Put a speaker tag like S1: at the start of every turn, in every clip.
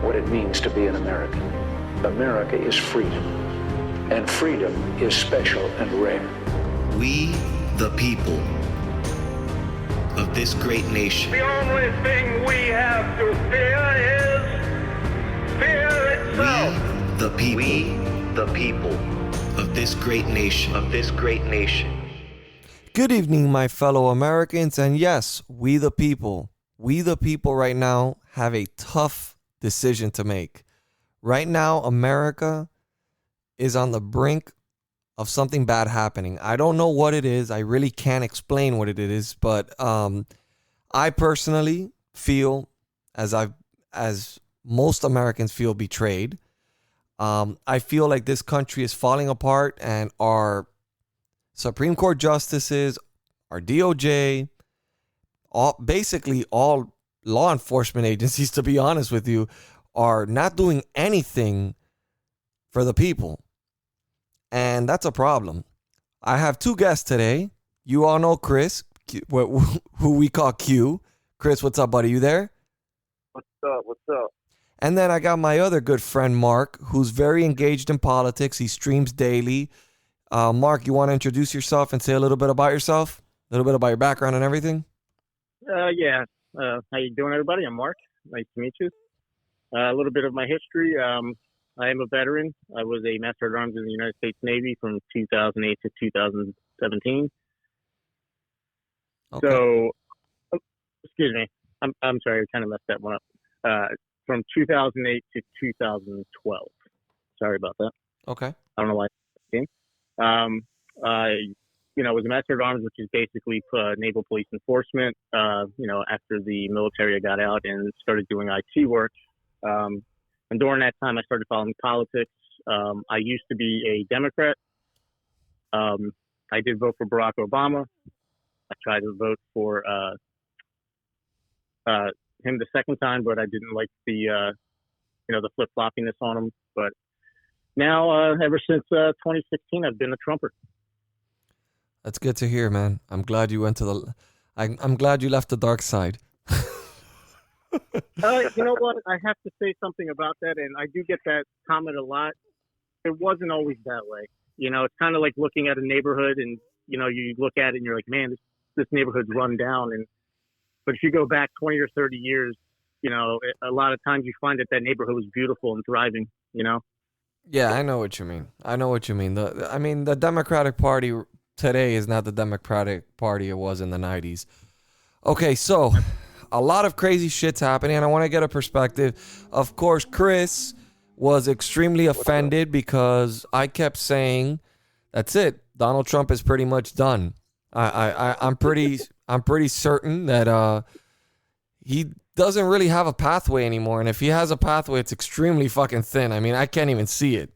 S1: what it means to be an American. America is freedom, and freedom is special and rare.
S2: We, the people of this great nation.
S3: The only thing we have to fear is fear itself.
S2: We, the people of this great nation.
S4: Good evening, my fellow Americans, and yes, we the people right now have a tough decision to make. Right now, America is on the brink of something bad happening. I don't know what it is. I really can't explain what it is, but I personally feel as most Americans feel betrayed. I feel like this country is falling apart, and our Supreme Court justices, our DOJ, basically all law enforcement agencies, to be honest with you, are not doing anything for the people. And that's a problem. I have two guests today. You all know Chris, who we call Q. Chris, what's up, buddy? You there?
S5: What's up?
S4: And then I got my other good friend, Mark, who's very engaged in politics. He streams daily. Mark, you want to introduce yourself and say a little bit about yourself? A little bit about your background and everything?
S5: Yeah. How you doing, everybody? I'm Mark. Nice to meet you. A little bit of my history. I am a veteran. I was a Master of Arms in the United States Navy from 2008 to 2017.
S4: Okay.
S5: So, excuse me. I'm sorry. I kind of messed that one up. From 2008 to 2012. Sorry about that.
S4: Okay.
S5: I don't know why. I was a Master of Arms, which is basically naval police enforcement. After the military, I got out and started doing IT work. And during that time, I started following politics. I used to be a Democrat. I did vote for Barack Obama. I tried to vote for him the second time, but I didn't like the flip-floppiness on him. But now, ever since 2016, I've been a Trumper.
S4: That's good to hear, man. I'm glad you went to I'm glad you left the dark side.
S5: You know what? I have to say something about that, and I do get that comment a lot. It wasn't always that way. It's kind of like looking at a neighborhood, and you look at it and you're like, man, this neighborhood's run down. But if you go back 20 or 30 years, a lot of times you find that neighborhood was beautiful and thriving.
S4: Yeah, I know what you mean. The Democratic Party today is not the Democratic Party it was in the 90s. Okay, so a lot of crazy shit's happening, and I want to get a perspective. Of course, Chris was extremely offended because I kept saying, "That's it. Donald Trump is pretty much done." I'm pretty certain that he doesn't really have a pathway anymore, and if he has a pathway, it's extremely fucking thin. I mean, I can't even see it.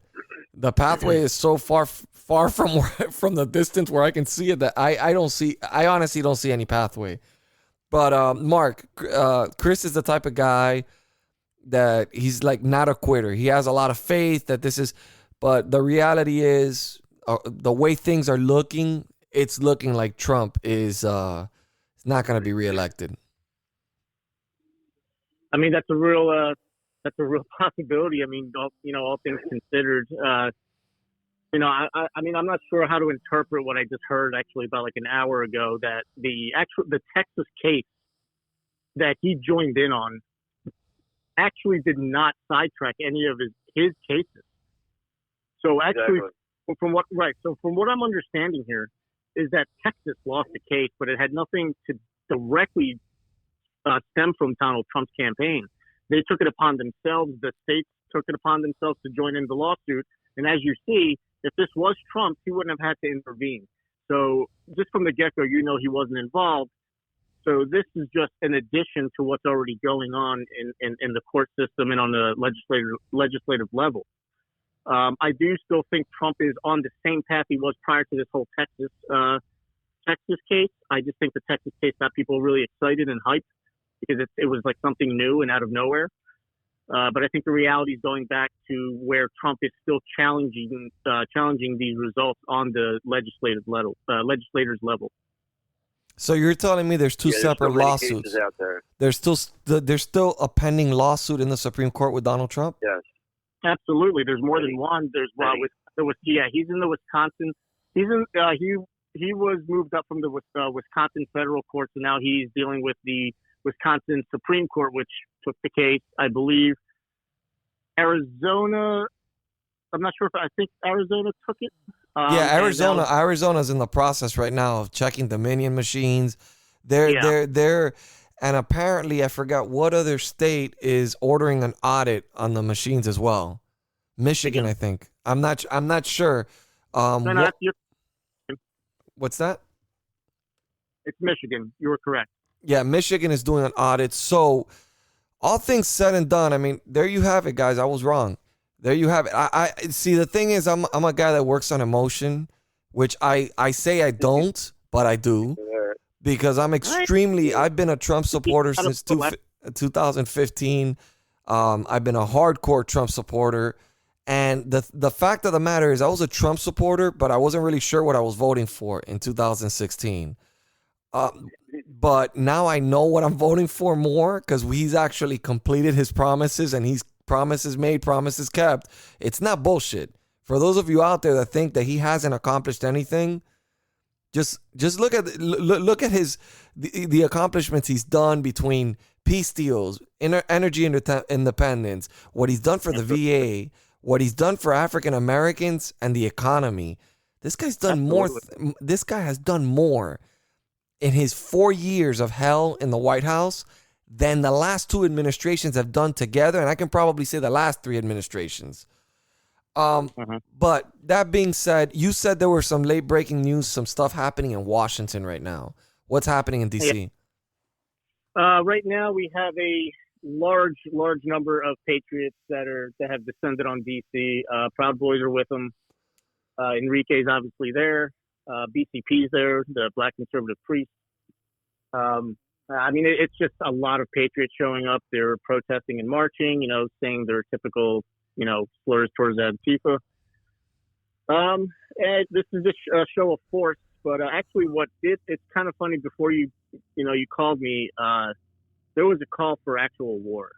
S4: The pathway is so far from the distance where I can see it that I honestly don't see any pathway. But Mark, Chris is the type of guy that he's like not a quitter. He has a lot of faith that but the reality is the way things are looking, it's looking like Trump is not going to be reelected.
S5: I mean, that's a real possibility. I mean, all things considered, I'm not sure how to interpret what I just heard actually about like an hour ago, that the Texas case that he joined in on actually did not sidetrack any of his cases. So actually, exactly. From what I'm understanding here is that Texas lost the case, but it had nothing to directly stem from Donald Trump's campaign. They took it upon themselves. The states took it upon themselves to join in the lawsuit. And as you see, if this was Trump, he wouldn't have had to intervene. So just from the get-go, he wasn't involved. So this is just an addition to what's already going on in the court system and on the legislative level. I do still think Trump is on the same path he was prior to this whole Texas case. I just think the Texas case got people really excited and hyped because it was like something new and out of nowhere. But I think the reality is going back to where Trump is still challenging these results on the legislators level.
S4: So you're telling me there's two
S6: Yeah, there's
S4: separate
S6: so many
S4: lawsuits?
S6: cases out there.
S4: There's still a pending lawsuit in the Supreme Court with Donald Trump?
S6: Yes.
S5: Absolutely. There's more than one. There's he's in the Wisconsin. He's in he was moved up from the Wisconsin federal court, so now he's dealing with the Wisconsin Supreme Court, which took the case. I believe Arizona. I'm not sure if I think Arizona took it.
S4: Yeah, Arizona's in the process right now of checking Dominion machines. They're and apparently I forgot what other state is ordering an audit on the machines as well. Michigan, I think. I'm not sure. What's that?
S5: It's Michigan. You were correct.
S4: Yeah, Michigan is doing an audit. So all things said and done, I mean, there you have it, guys. I was wrong. There you have it. I see. The thing is, I'm a guy that works on emotion, which I say I don't, but I do, because I've been a Trump supporter since 2015. I've been a hardcore Trump supporter, and the fact of the matter is, I was a Trump supporter, but I wasn't really sure what I was voting for in 2016. But now I know what I'm voting for more, because he's actually completed his promises, and he's promises made, promises kept. It's not bullshit. For those of you out there that think that he hasn't accomplished anything, just look at the accomplishments he's done between peace deals, energy independence, what he's done for the VA, what he's done for African Americans, and the economy. This guy's done more. This guy has done more in his 4 years of hell in the White House than the last two administrations have done together, and I can probably say the last three administrations. But that being said, you said there were some late breaking news, some stuff happening in Washington right now. What's happening in D.C.?
S5: Right now, we have a large number of patriots that have descended on D.C. Proud Boys are with them. Enrique's obviously there. BCP's there, the Black Conservative Priest. I mean, it's just a lot of patriots showing up. They're protesting and marching, saying their typical, slurs towards Antifa. And this is just a show of force. But actually, it's kind of funny. Before you called me, there was a call for actual war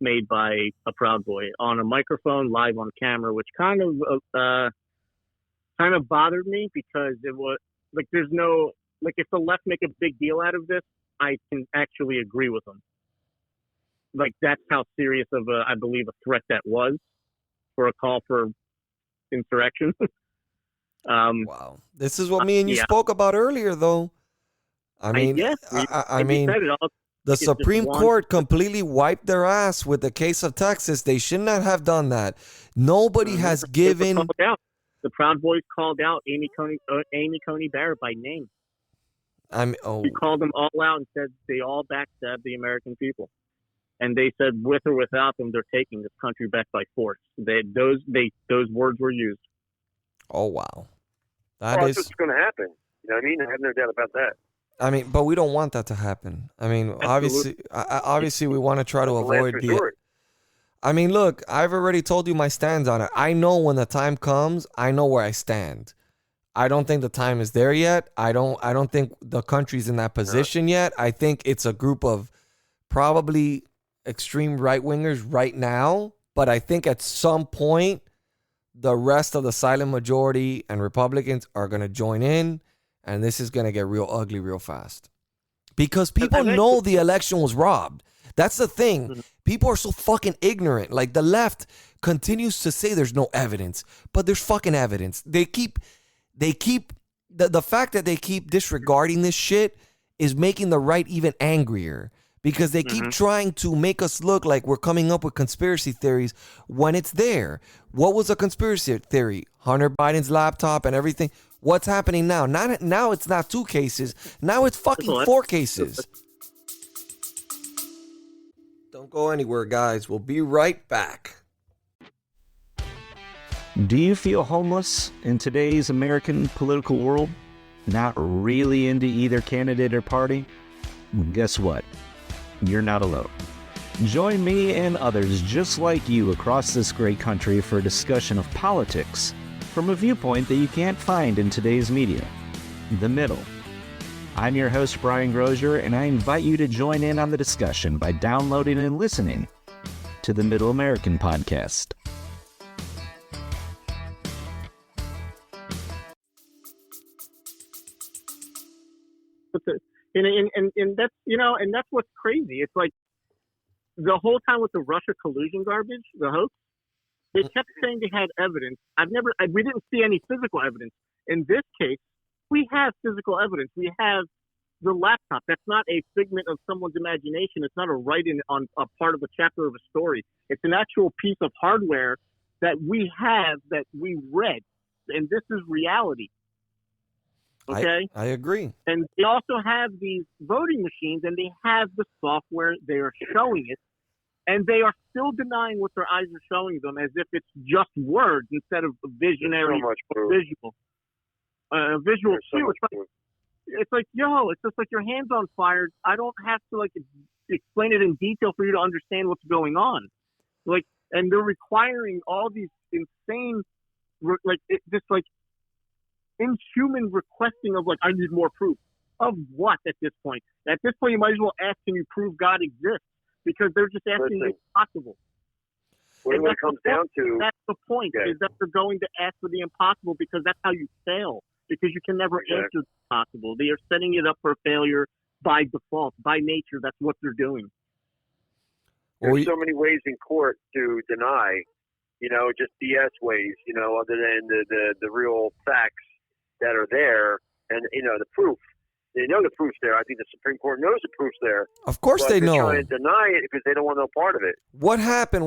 S5: made by a Proud Boy on a microphone, live on camera, which kind of bothered me, because it was like there's no. Like, if the left make a big deal out of this, I can actually agree with them. Like, that's how serious of I believe, a threat that was for a call for insurrection.
S4: Wow. This is what me and you spoke about earlier, though. I mean, the Supreme Court completely wiped their ass with the case of Texas. They should not have done that. Nobody has given.
S5: The Proud Boys called out Amy Coney Barrett by name. He called them all out and said they all backstabbed the American people, and they said with or without them, they're taking this country back by force. Those words were used.
S4: Oh wow,
S6: that's what's going to happen. You know what I mean? I have no doubt about that.
S4: I mean, but we don't want that to happen. I mean, obviously, we want to try to avoid the. I mean, look, I've already told you my stance on it. I know when the time comes, I know where I stand. I don't think the time is there yet. I don't think the country's in that position yet. I think it's a group of probably extreme right-wingers right now, but I think at some point the rest of the silent majority and Republicans are going to join in, and this is going to get real ugly real fast. Because people know the election was robbed. That's the thing. People are so fucking ignorant. Like, the left continues to say there's no evidence, but there's fucking evidence. The fact that they keep disregarding this shit is making the right even angrier, because they keep trying to make us look like we're coming up with conspiracy theories when it's there. What was a conspiracy theory? Hunter Biden's laptop and everything. What's happening now? Now it's not 2 cases. Now it's fucking 4 cases. Don't go anywhere, guys. We'll be right back.
S7: Do you feel homeless in today's American political world? Not really into either candidate or party? Well, guess what? You're not alone. Join me and others just like you across this great country for a discussion of politics from a viewpoint that you can't find in today's media. The Middle. I'm your host, Brian Grozier, and I invite you to join in on the discussion by downloading and listening to the Middle American Podcast.
S5: And that's, and that's what's crazy. It's like the whole time with the Russia collusion garbage, the hoax, they kept saying they had evidence. We didn't see any physical evidence. In this case, we have physical evidence. We have the laptop. That's not a figment of someone's imagination. It's not a writing on a part of a chapter of a story. It's an actual piece of hardware that we have, that we read. And this is reality. Okay?
S4: I agree.
S5: And they also have these voting machines, and they have the software. They are showing it. And they are still denying what their eyes are showing them, as if it's just words instead of a visionary visual. Visual cue. It's like, it's just like your hand's on fire. I don't have to explain it in detail for you to understand what's going on. And they're requiring all these insane, inhuman requesting of I need more proof. Of what at this point? At this point, you might as well ask, can you prove God exists? Because they're just asking the impossible.
S6: What it comes down to...
S5: That's the point, is that they're going to ask for the impossible, because that's how you fail. Because you can never answer the impossible. They are setting it up for failure by default, by nature. That's what they're doing.
S6: There's so many ways in court to deny, just BS ways, other than the real facts that are there, and the proof. They know the proof's there. I think the Supreme Court knows the proof's there.
S4: Of course they know.
S6: They're trying to deny it because they don't want no part of it.
S4: What happened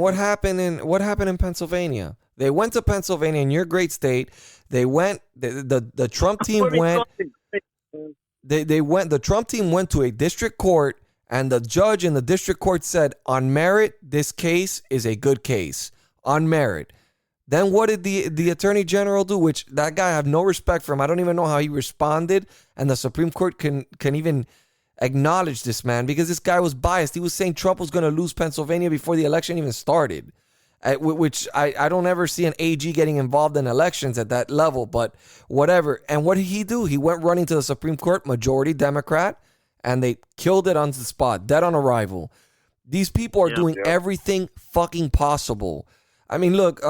S4: in Pennsylvania? They went to Pennsylvania, in your great state. They went. The Trump team went. They went. The Trump team went to a district court, and the judge in the district court said, on merit, this case is a good case. On merit. Then what did the attorney general do? Which that guy, I have no respect for him. I don't even know how he responded. And the Supreme Court can even acknowledge this man, because this guy was biased. He was saying Trump was going to lose Pennsylvania before the election even started, which I don't ever see an AG getting involved in elections at that level, but whatever. And what did he do? He went running to the Supreme Court, majority Democrat, and they killed it on the spot, dead on arrival. These people are doing everything fucking possible. I mean, look,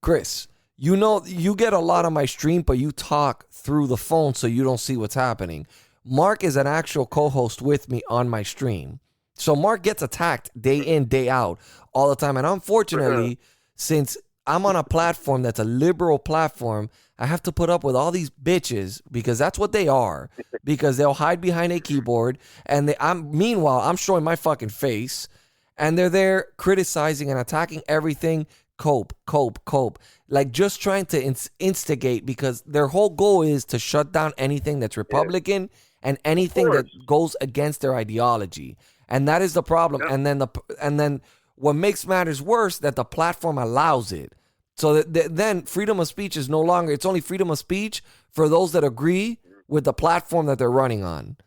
S4: Chris, you get a lot on my stream, but you talk through the phone, so you don't see what's happening. Mark is an actual co-host with me on my stream. So Mark gets attacked day in, day out, all the time. And unfortunately, since I'm on a platform that's a liberal platform, I have to put up with all these bitches, because that's what they are, because they'll hide behind a keyboard. And meanwhile, I'm showing my fucking face. And they're there criticizing and attacking everything. Cope. Just trying to instigate, because their whole goal is to shut down anything that's Republican and anything that goes against their ideology. And that is the problem. Yep. And then what makes matters worse, that the platform allows it. So then freedom of speech is no longer, it's only freedom of speech for those that agree with the platform that they're running on.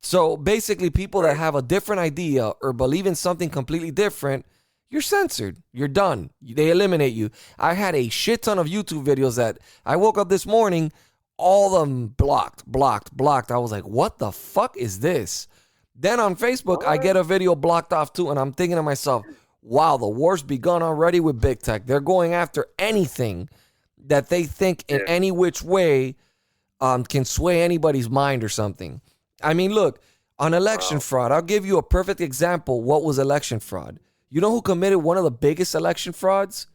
S4: So basically, people that have a different idea or believe in something completely different, you're censored. You're done. They eliminate you. I had a shit ton of YouTube videos that I woke up this morning, all of them blocked. I was like, what the fuck is this? Then on Facebook, I get a video blocked off too, and I'm thinking to myself, wow, the war's begun already with big tech. They're going after anything that they think in any which way can sway anybody's mind or something. I mean, look, on election fraud, I'll give you a perfect example. What was election fraud? You know who committed one of the biggest election frauds?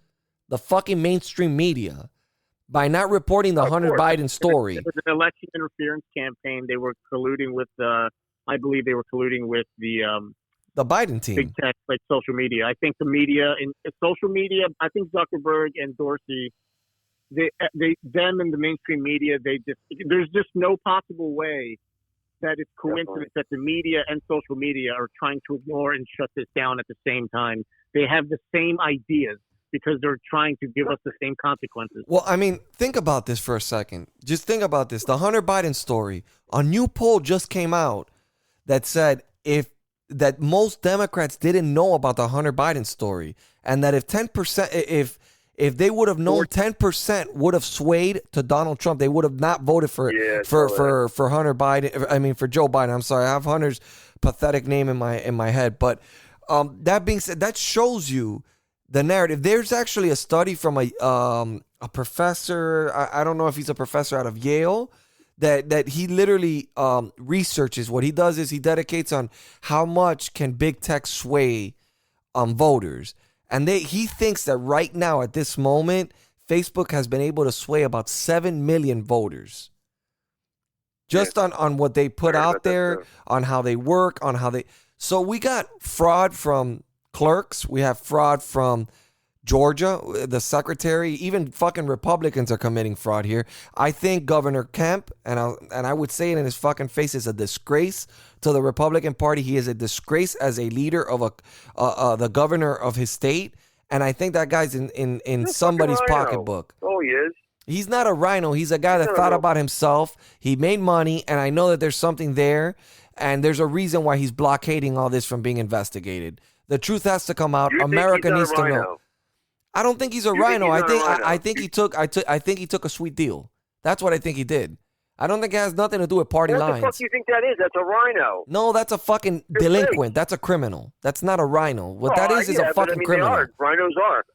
S4: The fucking mainstream media, by not reporting the Hunter Biden story.
S5: It was an election interference campaign. They were colluding with I believe they were colluding with the
S4: Biden team.
S5: Big tech, social media. I think the media and social media, I think Zuckerberg and Dorsey, them and the mainstream media, there's just no possible way that it's coincidence that the media and social media are trying to ignore and shut this down at the same time. They have the same ideas, because they're trying to give us the same consequences.
S4: Well, I mean, think about this for a second. Just think about this. The Hunter Biden story. A new poll just came out that said that most Democrats didn't know about the Hunter Biden story, and that if If they would have known 10% would have swayed to Donald Trump, they would have not voted for Hunter Biden. I mean, for Joe Biden. I'm sorry, I have Hunter's pathetic name in my head. But that being said, that shows you the narrative. There's actually a study from a professor. I don't know if he's a professor out of Yale. That he literally researches. What he does is he dedicates on how much can big tech sway voters. And he thinks that right now at this moment, Facebook has been able to sway about 7 million voters. Just on what they put out there, on how they work, on how they... So we got fraud from clerks. We have fraud from Georgia, the secretary, even fucking Republicans are committing fraud here. I think Governor Kemp, and I would say it in his fucking face, is a disgrace to the Republican Party. He is a disgrace as a leader of the governor of his state, and I think that guy's in somebody's pocketbook.
S6: Oh, he is.
S4: He's not a rhino. He's a guy that thought about himself. He made money, and I know that there's something there, and there's a reason why he's blockading all this from being investigated. The truth has to come out. America needs to know. I don't think he's a rhino. I think he took a sweet deal. That's what I think he did. I don't think it has nothing to do with party lines.
S6: What the fuck do you think that is? That's a rhino.
S4: No, that's a fucking delinquent. That's a criminal. That's not a rhino. What that is a fucking criminal.
S6: Rhinos are.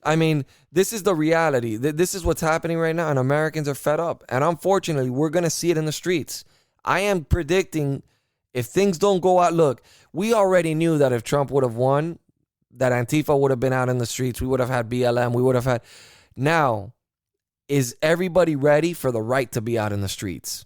S4: I mean, this is the reality. This is what's happening right now, and Americans are fed up. And unfortunately, we're going to see it in the streets. I am predicting if things don't go out. Look, we already knew that if Trump would have won, that Antifa would have been out in the streets. We would have had BLM. We would have had... Now, is everybody ready for the right to be out in the streets?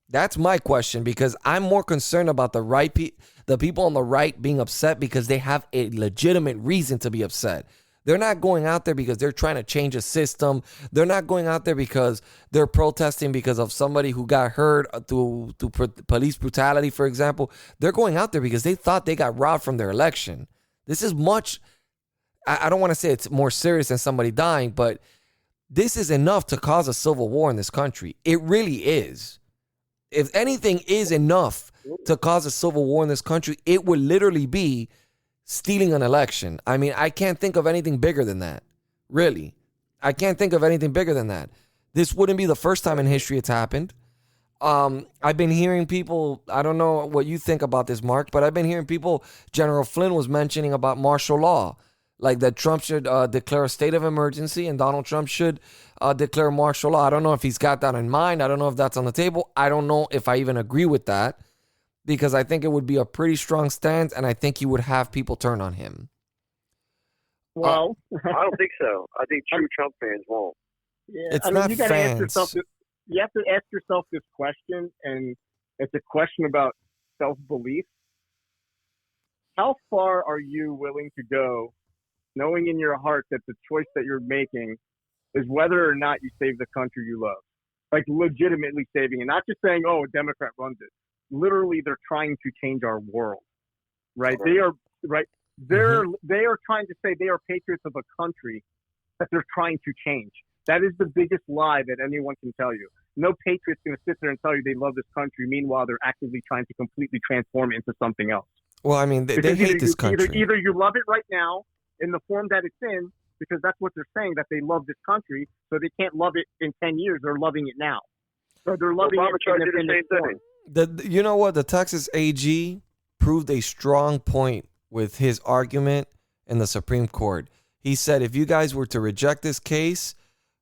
S4: That's my question, because I'm more concerned about the people on the right being upset because they have a legitimate reason to be upset. They're not going out there because they're trying to change a system. They're not going out there because they're protesting because of somebody who got hurt through police brutality, for example. They're going out there because they thought they got robbed from their election. This is much, I don't want to say it's more serious than somebody dying, but this is enough to cause a civil war in this country. It really is. If anything is enough to cause a civil war in this country, it would literally be stealing an election. I mean, I can't think of anything bigger than that. Really. I can't think of anything bigger than that. This wouldn't be the first time in history it's happened. I've been hearing people, I don't know what you think about this, Mark, but I've been hearing people, General Flynn was mentioning about martial law, like that Trump should declare a state of emergency and Donald Trump should declare martial law. I don't know if he's got that in mind. I don't know if that's on the table. I don't know if I even agree with that, because I think it would be a pretty strong stance, and I think he would have people turn on him.
S5: Well,
S6: I don't think so. I think true Trump fans won't.
S5: Yeah,
S4: it's not
S5: you gotta
S4: fans.
S5: You have to ask yourself this question, and it's a question about self-belief. How far are you willing to go, knowing in your heart that the choice that you're making is whether or not you save the country you love? Like legitimately saving it, not just saying, oh, a Democrat runs it. Literally, they're trying to change our world, right? They are, right? They are trying to say they are patriots of a country that they're trying to change. That is the biggest lie that anyone can tell you. No patriot's going to sit there and tell you they love this country. Meanwhile, they're actively trying to completely transform it into something else.
S4: Well, I mean, they hate this country.
S5: Either you love it right now in the form that it's in, because that's what they're saying, that they love this country, so they can't love it in 10 years. They're loving it now. So they're loving it in the form.
S4: You know what? The Texas AG proved a strong point with his argument in the Supreme Court. He said, if you guys were to reject this case,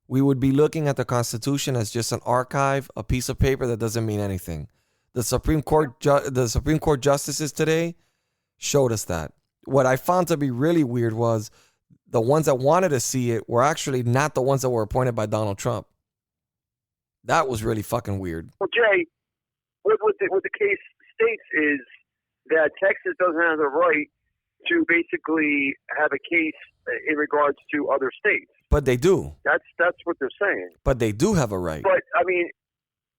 S4: we would be looking at the Constitution as just an archive, a piece of paper that doesn't mean anything. The Supreme Court justices today showed us that. What I found to be really weird was the ones that wanted to see it were actually not the ones that were appointed by Donald Trump. That was really fucking weird.
S6: Well, Jay, what the case states is that Texas doesn't have the right to basically have a case in regards to other states.
S4: But they do.
S6: That's what they're saying.
S4: But they do have a right.
S6: But, I mean,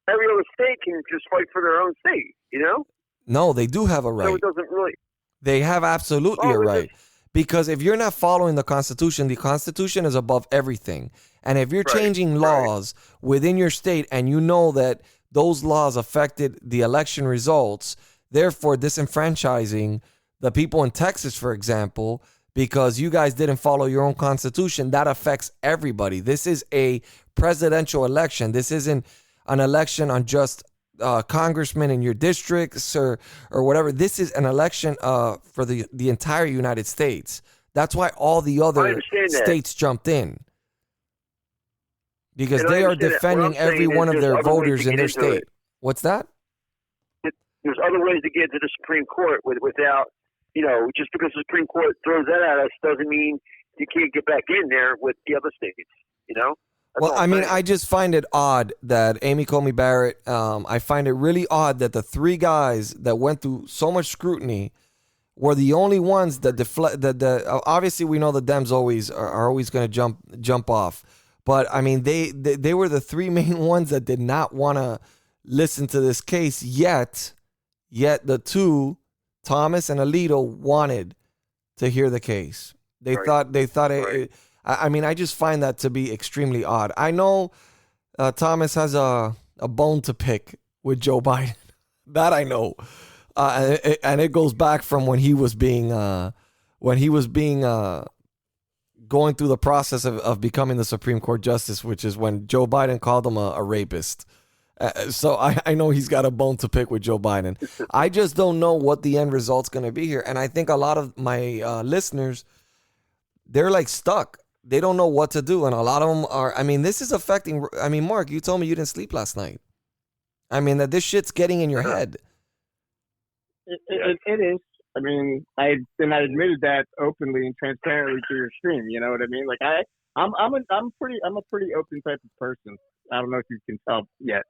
S6: every other state can just fight for their own state, you know?
S4: No, they do have a right.
S6: So it doesn't really...
S4: They have absolutely a right. Because if you're not following the Constitution is above everything. And if you're changing laws within your state and you know that those laws affected the election results, therefore disenfranchising the people in Texas, for example, because you guys didn't follow your own constitution. That affects everybody. This is a presidential election. This isn't an election on just congressmen in your districts or whatever. This is an election for the entire United States. That's why all the other states jumped in, because they are defending every one of their voters in their state. What's that?
S6: There's other ways to get to the Supreme Court without, just because the Supreme Court throws that at us doesn't mean you can't get back in there with the other states,
S4: Well, I mean, I just find it odd that Amy Coney Barrett, I find it really odd that the three guys that went through so much scrutiny were the only ones that obviously we know the Dems are always going to jump off. But I mean, they were the three main ones that did not want to listen to this case, yet the two, Thomas and Alito, wanted to hear the case. They thought it. I mean, I just find that to be extremely odd. I know Thomas has a bone to pick with Joe Biden. That I know, and it goes back from when he was being going through the process of becoming the Supreme Court justice, which is when Joe Biden called him a rapist. So I know he's got a bone to pick with Joe Biden. I just don't know what the end result's going to be here. And I think a lot of my listeners, they're like stuck. They don't know what to do. And a lot of them are, I mean, this is affecting, I mean, Mark, you told me you didn't sleep last night. I mean, that this shit's getting in your head.
S5: It is. I mean, I admitted that openly and transparently to your stream. You know what I mean? Like I'm a pretty open type of person. I don't know if you can tell yet.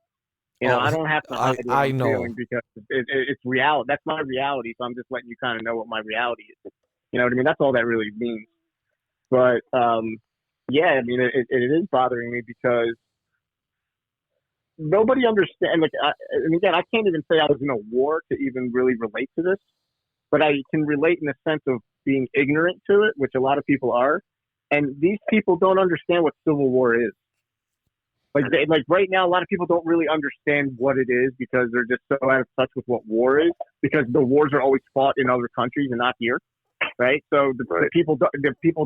S5: I don't have to hide what I'm feeling because it's reality. That's my reality. So I'm just letting you kind of know what my reality is. You know what I mean? That's all that really means. But yeah, I mean, it is bothering me because nobody understands. Like, and again, I can't even say I was in a war to even really relate to this, but I can relate in the sense of being ignorant to it, which a lot of people are. And these people don't understand what civil war is. Like right now, a lot of people don't really understand what it is because they're just so out of touch with what war is, because the wars are always fought in other countries and not here, right? So the people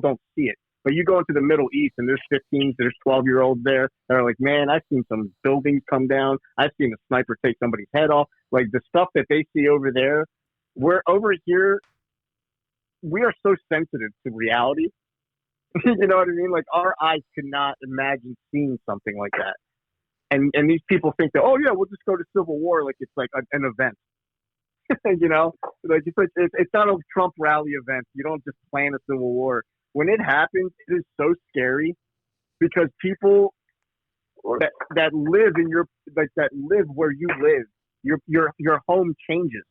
S5: don't see it. But you go into the Middle East and there's 15s, there's 12-year-olds there that are like, man, I've seen some buildings come down. I've seen a sniper take somebody's head off. Like the stuff that they see over there, we're over here. We are so sensitive to reality. You know what I mean? Like our eyes could not imagine seeing something like that. And these people think that, oh yeah, we'll just go to civil war like it's like an event. Like it's not a Trump rally event. You don't just plan a civil war. When it happens, it is so scary because people that live in that live where you live, your home changes.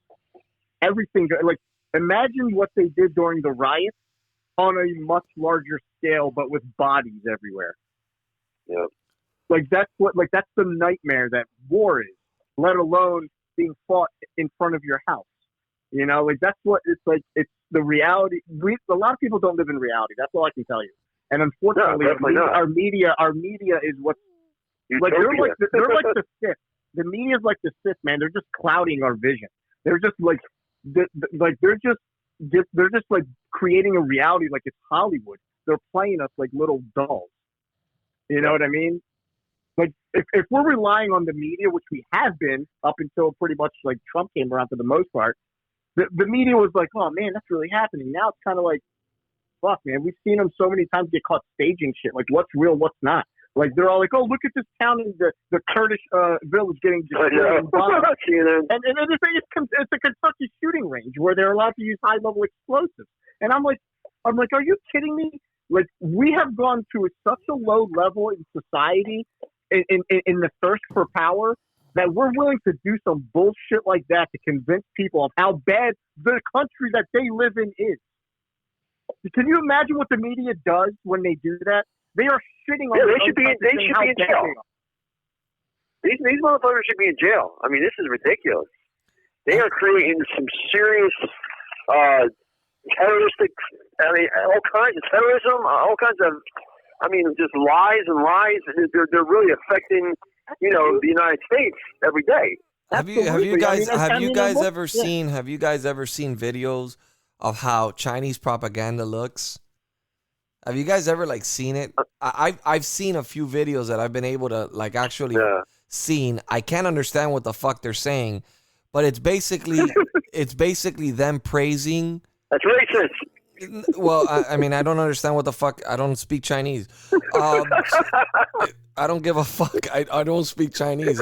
S5: Everything, like imagine what they did during the riots on a much larger scale, but with bodies everywhere.
S6: Yeah.
S5: That's the nightmare that war is, let alone being fought in front of your house. That's what it's like. It's the reality. A lot of people don't live in reality. That's all I can tell you. And unfortunately, our media is what's like, they're like the Sith. The media is like the Sith, man. They're just clouding our vision. They're just like they're just like creating a reality like it's Hollywood. They're playing us like little dolls. You know what I mean? Like if we're relying on the media, which we have been up until pretty much like Trump came around for the most part, the media was like, oh man, that's really happening. Now it's kind of like, fuck man, we've seen them so many times get caught staging shit. Like what's real, what's not. Like they're all like, oh, look at this town in the Kurdish village getting destroyed and bombed. And it's a Kentucky shooting range where they're allowed to use high level explosives. And I'm like, are you kidding me? Like we have gone to such a low level in society in the thirst for power that we're willing to do some bullshit like that to convince people of how bad the country that they live in is. Can you imagine what the media does when they do that? They are shitting on.
S6: They should be in jail. These motherfuckers should be in jail. I mean, this is ridiculous. They are creating some serious terroristic. I mean, all kinds of terrorism, all kinds of. I mean, just lies and lies. They're really affecting, the United States every day.
S4: Have you guys ever seen videos of how Chinese propaganda looks? Have you guys ever like seen it? I've seen a few videos that I've been able to like actually seen. I can't understand what the fuck they're saying, but it's basically them praising.
S6: That's racist.
S4: Well, I mean, I don't understand what the fuck. I don't speak Chinese. I don't give a fuck. I don't speak Chinese.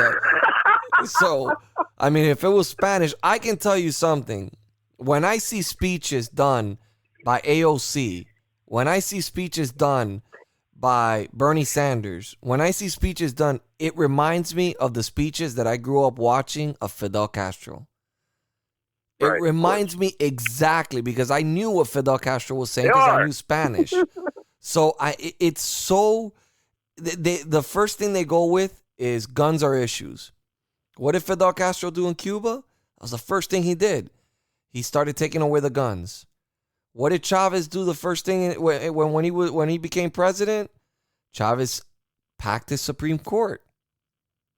S4: So, I mean, if it was Spanish, I can tell you something. When I see speeches done by AOC, when I see speeches done by Bernie Sanders, when I see speeches done, it reminds me of the speeches that I grew up watching of Fidel Castro. It reminds me exactly because I knew what Fidel Castro was saying because I knew Spanish. So it's so the first thing they go with is guns are issues. What did Fidel Castro do in Cuba? That was the first thing he did. He started taking away the guns. What did Chavez do the first thing when he became president? Chavez packed his Supreme Court.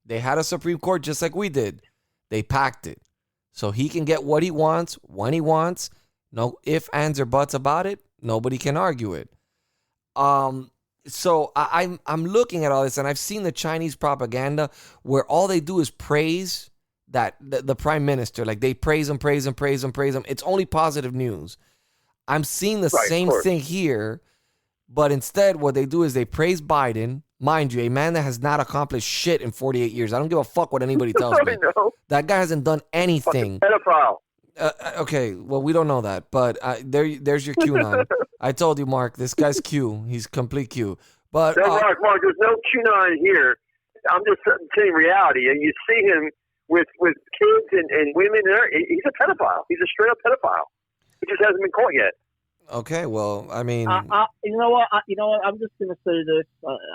S4: They had a Supreme Court just like we did. They packed it. So he can get what he wants, when he wants. No ifs, ands, or buts about it. Nobody can argue it. So I'm looking at all this, and I've seen the Chinese propaganda where all they do is praise that the prime minister. Like they praise him. It's only positive news. I'm seeing the same thing here, but instead what they do is they praise Biden. Mind you, a man that has not accomplished shit in 48 years. I don't give a fuck what anybody tells me. That guy hasn't done anything.
S6: Pedophile.
S4: Okay, well, we don't know that, but there's your QAnon. I told you, Mark, this guy's Q. He's complete Q. But
S6: no, Mark, there's no QAnon here. I'm just saying reality. And you see him with kids and women. He's a pedophile. He's a straight up pedophile. He just hasn't been caught yet.
S4: Okay, well, I mean,
S5: you know what? I'm just gonna say this.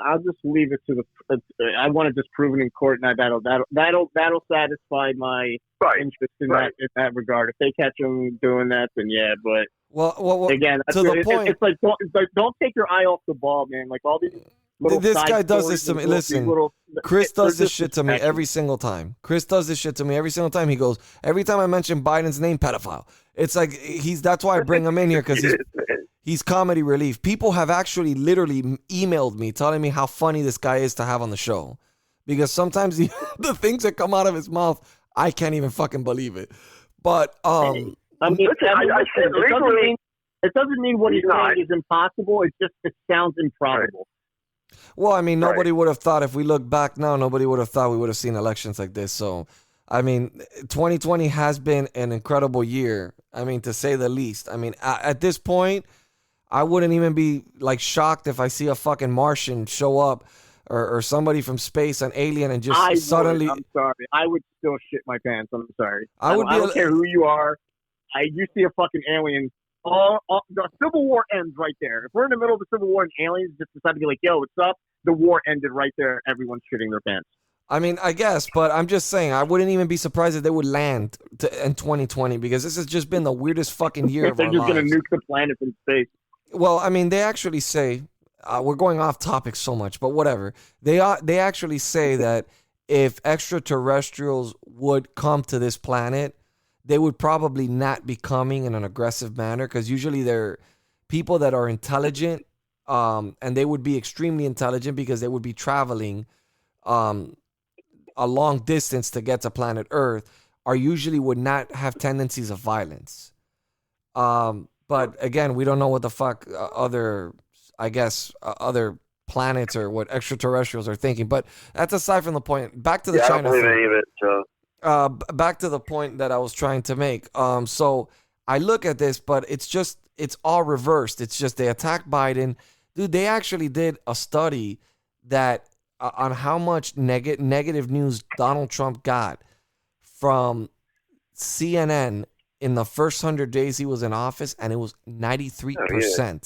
S5: I'll just leave it to the. I want it disproven in court, and that'll satisfy my interest in that regard. If they catch him doing that, then yeah. But
S4: well
S5: again,
S4: to the point,
S5: it's like don't take your eye off the ball, man. Like all these.
S4: This guy does this to me. Listen, Chris does this shit to me every single time. Chris does this shit to me every single time. He goes, every time I mention Biden's name, pedophile. It's like that's why I bring him in here because he's comedy relief. People have actually literally emailed me telling me how funny this guy is to have on the show. Because sometimes the things that come out of his mouth, I can't even fucking believe it. But
S5: I mean, it doesn't mean what he's saying is impossible. It sounds improbable.
S4: Well, I mean, nobody would have thought, if we look back now, nobody would have thought we would have seen elections like this. So, I mean, 2020 has been an incredible year. I mean, to say the least. I mean, at this point, I wouldn't even be like shocked if I see a fucking Martian show up or somebody from space, an alien, and just suddenly.
S5: I'm sorry. I would still shit my pants. I'm sorry.
S4: I
S5: don't care who you are. You see a fucking alien. The Civil War ends right there. If we're in the middle of the Civil War and aliens just decide to be like, yo, what's up? The war ended right there. Everyone's shitting their pants.
S4: I mean, I guess, but I'm just saying, I wouldn't even be surprised if they would land in 2020 because this has just been the weirdest fucking year of our lives.
S5: They're just going to nuke the planet from space.
S4: Well, I mean, they actually say, we're going off topic so much, but whatever. They actually say that if extraterrestrials would come to this planet, they would probably not be coming in an aggressive manner because usually they're people that are intelligent, and they would be extremely intelligent because they would be traveling a long distance to get to planet Earth, are usually would not have tendencies of violence. But again, we don't know what the fuck other planets or what extraterrestrials are thinking. But that's aside from the point. Back to the China
S6: I don't believe
S4: thing.
S6: any of it, so.
S4: Back to the point that I was trying to make. So I look at this, but it's all reversed. It's just they attack Biden. Dude, they actually did a study that on how much negative news Donald Trump got from CNN in the first 100 days he was in office, and it was 93%. Oh, yeah.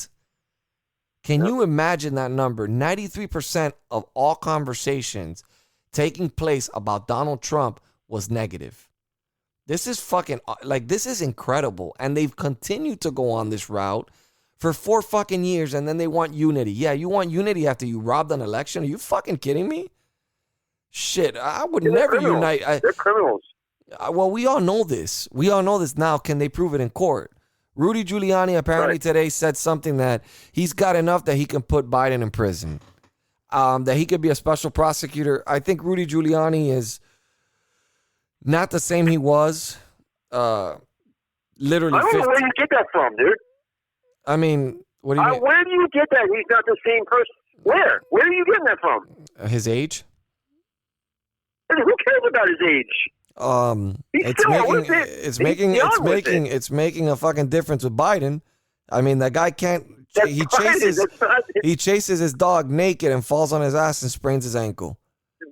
S4: Can you imagine that number? 93% of all conversations taking place about Donald Trump was negative. This is fucking, like, this is incredible. And they've continued to go on this route for 4 fucking years, and then they want unity. Yeah, you want unity after you robbed an election? Are you fucking kidding me? Shit, I would never unite.
S6: They're criminals.
S4: Well, we all know this. We all know this now. Can they prove it in court? Rudy Giuliani apparently today said something that he's got enough that he can put Biden in prison. That he could be a special prosecutor. I think Rudy Giuliani is not the same he was. Literally,
S6: I don't know where you get that from, dude.
S4: I mean, what do you mean?
S6: Where do you get that? He's not the same person. Where? Where are you getting that from?
S4: His age?
S6: And who cares about his age?
S4: It's making a fucking difference with Biden. I mean, that guy can't. He chases his dog naked and falls on his ass and sprains his ankle.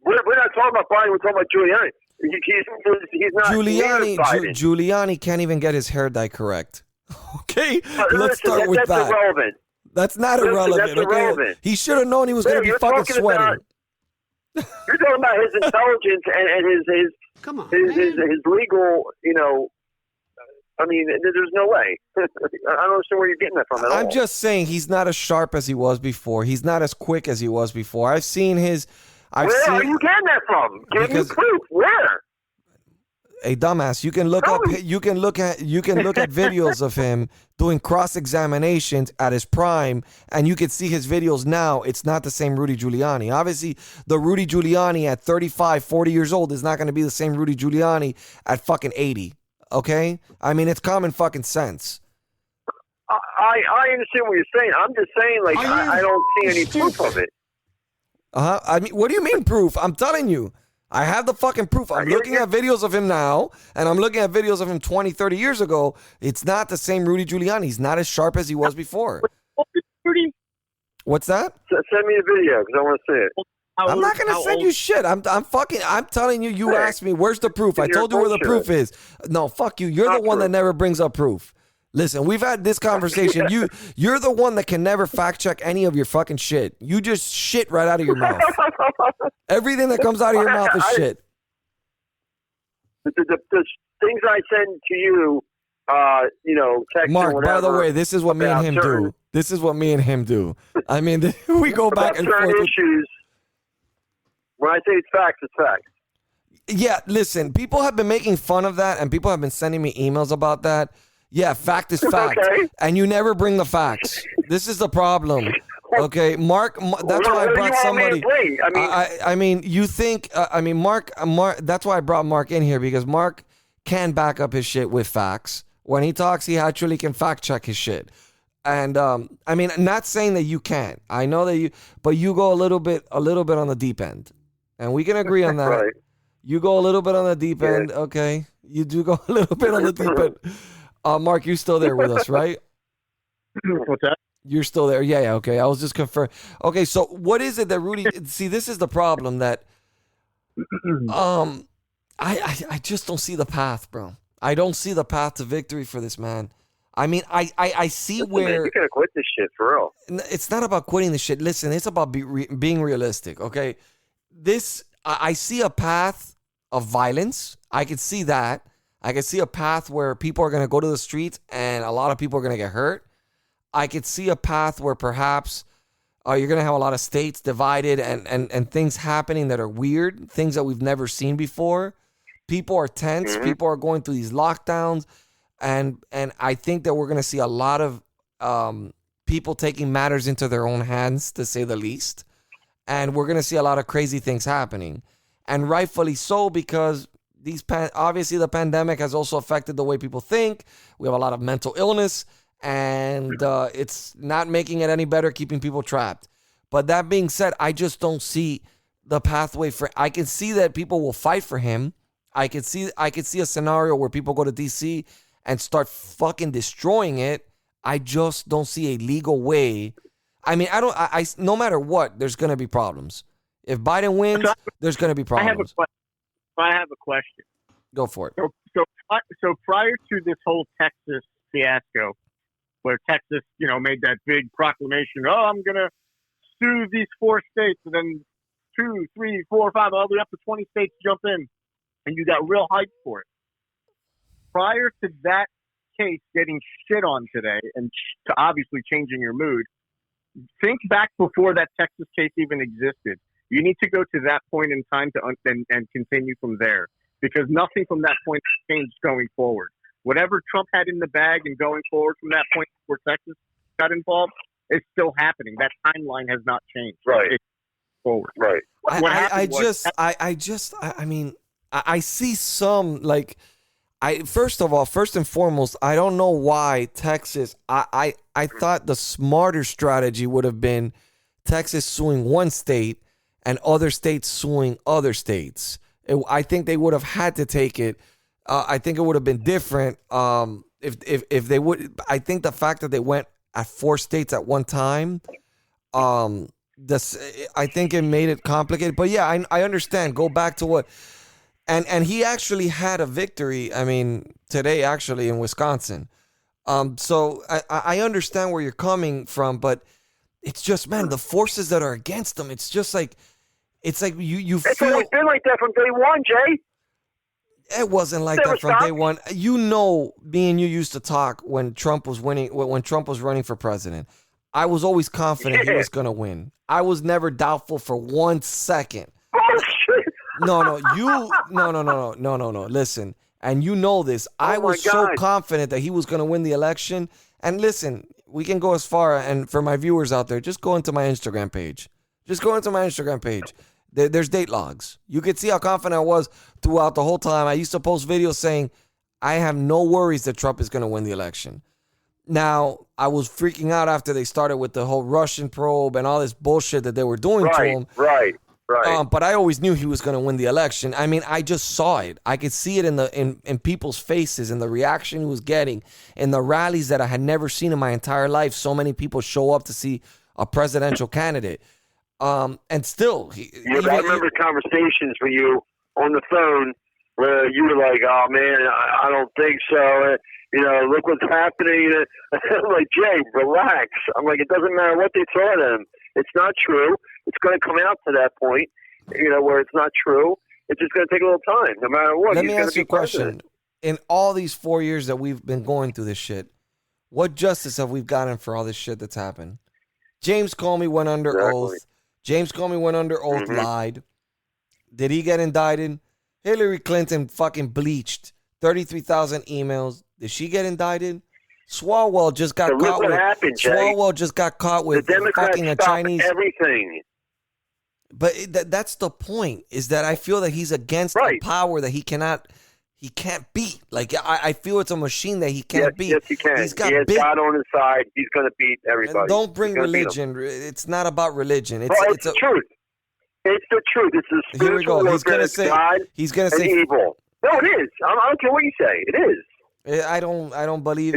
S6: We're not talking about Biden. We're talking about Giuliani. He's not
S4: Giuliani can't even get his hair dye correct. Okay, let's start with that.
S6: That's irrelevant.
S4: That's not irrelevant.
S6: That's
S4: okay,
S6: irrelevant.
S4: He should have known he was going to be fucking sweating.
S6: You're talking about his intelligence and his legal, I mean, there's no way. I don't understand where you're getting that from at all.
S4: I'm just saying he's not as sharp as he was before. He's not as quick as he was before. Where are
S6: you getting that from? Give me proof. Where?
S4: Hey, dumbass, you can look at videos of him doing cross-examinations at his prime, and you can see his videos now. It's not the same Rudy Giuliani. Obviously, the Rudy Giuliani at 35, 40 years old is not going to be the same Rudy Giuliani at fucking 80. Okay? I mean, it's common fucking sense.
S6: I understand what you're saying. I'm just saying, like, I don't see any proof of it.
S4: I mean, what do you mean proof? I'm telling you. I have the fucking proof. I'm looking at videos of him now, and I'm looking at videos of him 20, 30 years ago. It's not the same Rudy Giuliani. He's not as sharp as he was before. What's that?
S6: Send me a video, because I want to see it.
S4: I'm not going to send you shit. I'm telling you, you asked me, where's the proof? I told you where the proof is. No, fuck you. You're the one that never brings up proof. Listen, we've had this conversation. You're the one that can never fact check any of your fucking shit. You just shit right out of your mouth. Everything that comes out of your mouth is shit.
S6: The things I send to you, text
S4: Mark,
S6: or whatever,
S4: by the way, this is what me and him do. This is what me and him do. I mean, we go back and forth.
S6: Issues. When I say it's facts, it's facts.
S4: Yeah, listen, people have been making fun of that, and people have been sending me emails about that. Yeah, fact is fact. Okay. And you never bring the facts. This is the problem. Okay, Mark, that's why I brought somebody. I mean, you think, Mark, that's why I brought Mark in here, because Mark can back up his shit with facts. When he talks, he actually can fact check his shit. And, I mean, not saying that you can't. I know that but you go a little bit on the deep end. And we can agree on that. Right. You go a little bit on the deep end, okay? You do go a little bit on the deep end. Mark, you're still there with us, right?
S5: What's that?
S4: You're still there. Yeah, okay. I was just confirming. Okay, so what is it that Rudy... See, this is the problem that... I just don't see the path, bro. I don't see the path to victory for this man. I mean, I see where...
S6: Man, you're going to quit this shit, for real.
S4: It's not about quitting the shit. Listen, it's about being realistic, okay? I see a path of violence. I can see that. I can see a path where people are going to go to the streets and a lot of people are going to get hurt. I could see a path where perhaps you're going to have a lot of states divided and things happening that are weird, things that we've never seen before. People are tense. Mm-hmm. People are going through these lockdowns. And I think that we're going to see a lot of people taking matters into their own hands, to say the least. And we're going to see a lot of crazy things happening. And rightfully so, because obviously the pandemic has also affected the way people think. We have a lot of mental illness, and it's not making it any better, keeping people trapped. But that being said, I just don't see the pathway for... I can see that people will fight for him. I could see a scenario where people go to D.C. and start fucking destroying it. I just don't see a legal way. I mean, no matter what, there's going to be problems. If Biden wins, there's going to be problems.
S5: I have a question.
S4: Go for it.
S5: So prior to this whole Texas fiasco, where Texas, made that big proclamation, I'm going to sue these 4 states, and then 2, 3, 4, 5, all the way up to 20 states jump in, and you got real hype for it. Prior to that case getting shit on today, and to obviously changing your mood, think back before that Texas case even existed. You need to go to that point in time and continue from there, because nothing from that point has changed going forward. whatever Trump had in the bag and going forward from that point where Texas got involved, is still happening. That timeline has not changed.
S6: Right.
S5: It's forward.
S6: Right.
S4: I mean, I see some, like, first and foremost, I don't know why Texas, I thought the smarter strategy would have been Texas suing one state and other states suing other states. I think they would have had to take it. I think it would have been different if they would. I think the fact that they went at 4 states at one time, I think it made it complicated. But yeah, I understand. Go back to what, and he actually had a victory. I mean, today actually in Wisconsin. So I understand where you're coming from, but it's just, man, the forces that are against them. It's just like. It's like you feel.
S6: It's always been like that from day one, Jay.
S4: It wasn't like that from day one. You know, me and you used to talk when Trump was winning, when Trump was running for president. I was always confident he was going to win. I was never doubtful for 1 second.
S6: Oh, shit.
S4: No. Listen, and you know this. I was so confident that he was going to win the election. And listen, we can go as far, and for my viewers out there, just go into my Instagram page. There's date logs. You could see how confident I was throughout the whole time. I used to post videos saying, I have no worries that Trump is going to win the election. Now, I was freaking out after they started with the whole Russian probe and all this bullshit that they were doing to him.
S6: Right.
S4: But I always knew he was going to win the election. I mean, I just saw it. I could see it in people's faces and the reaction he was getting in the rallies that I had never seen in my entire life. So many people show up to see a presidential candidate. And still,
S6: I remember conversations with you on the phone where you were like, "Oh man, I don't think so. Look what's happening." I'm like, "Jay, relax." I'm like, "It doesn't matter what they throw at him. It's not true. It's going to come out to that point, where it's not true. It's just going to take a little time, no matter what."
S4: Let me ask you a question. In all these 4 years that we've been going through this shit, what justice have we gotten for all this shit that's happened? James Comey went under oath. James Comey went under oath, lied. Did he get indicted? Hillary Clinton fucking bleached 33,000 emails. Did she get indicted? Swalwell just got caught with. Swalwell just got caught with fucking a Chinese.
S6: Everything.
S4: But that's the point. Is that I feel that he's against a power that he can't beat. Like I feel it's a machine that he can't beat.
S6: Yes, he can. He has God on his side. He's going to beat everybody.
S4: And don't bring religion. It's not about religion. It's
S6: the truth. It's the truth. It's the spiritual.
S4: Here we go. He's going to say. He's going to say
S6: evil. No, it is. I don't care what you say. It is.
S4: I don't believe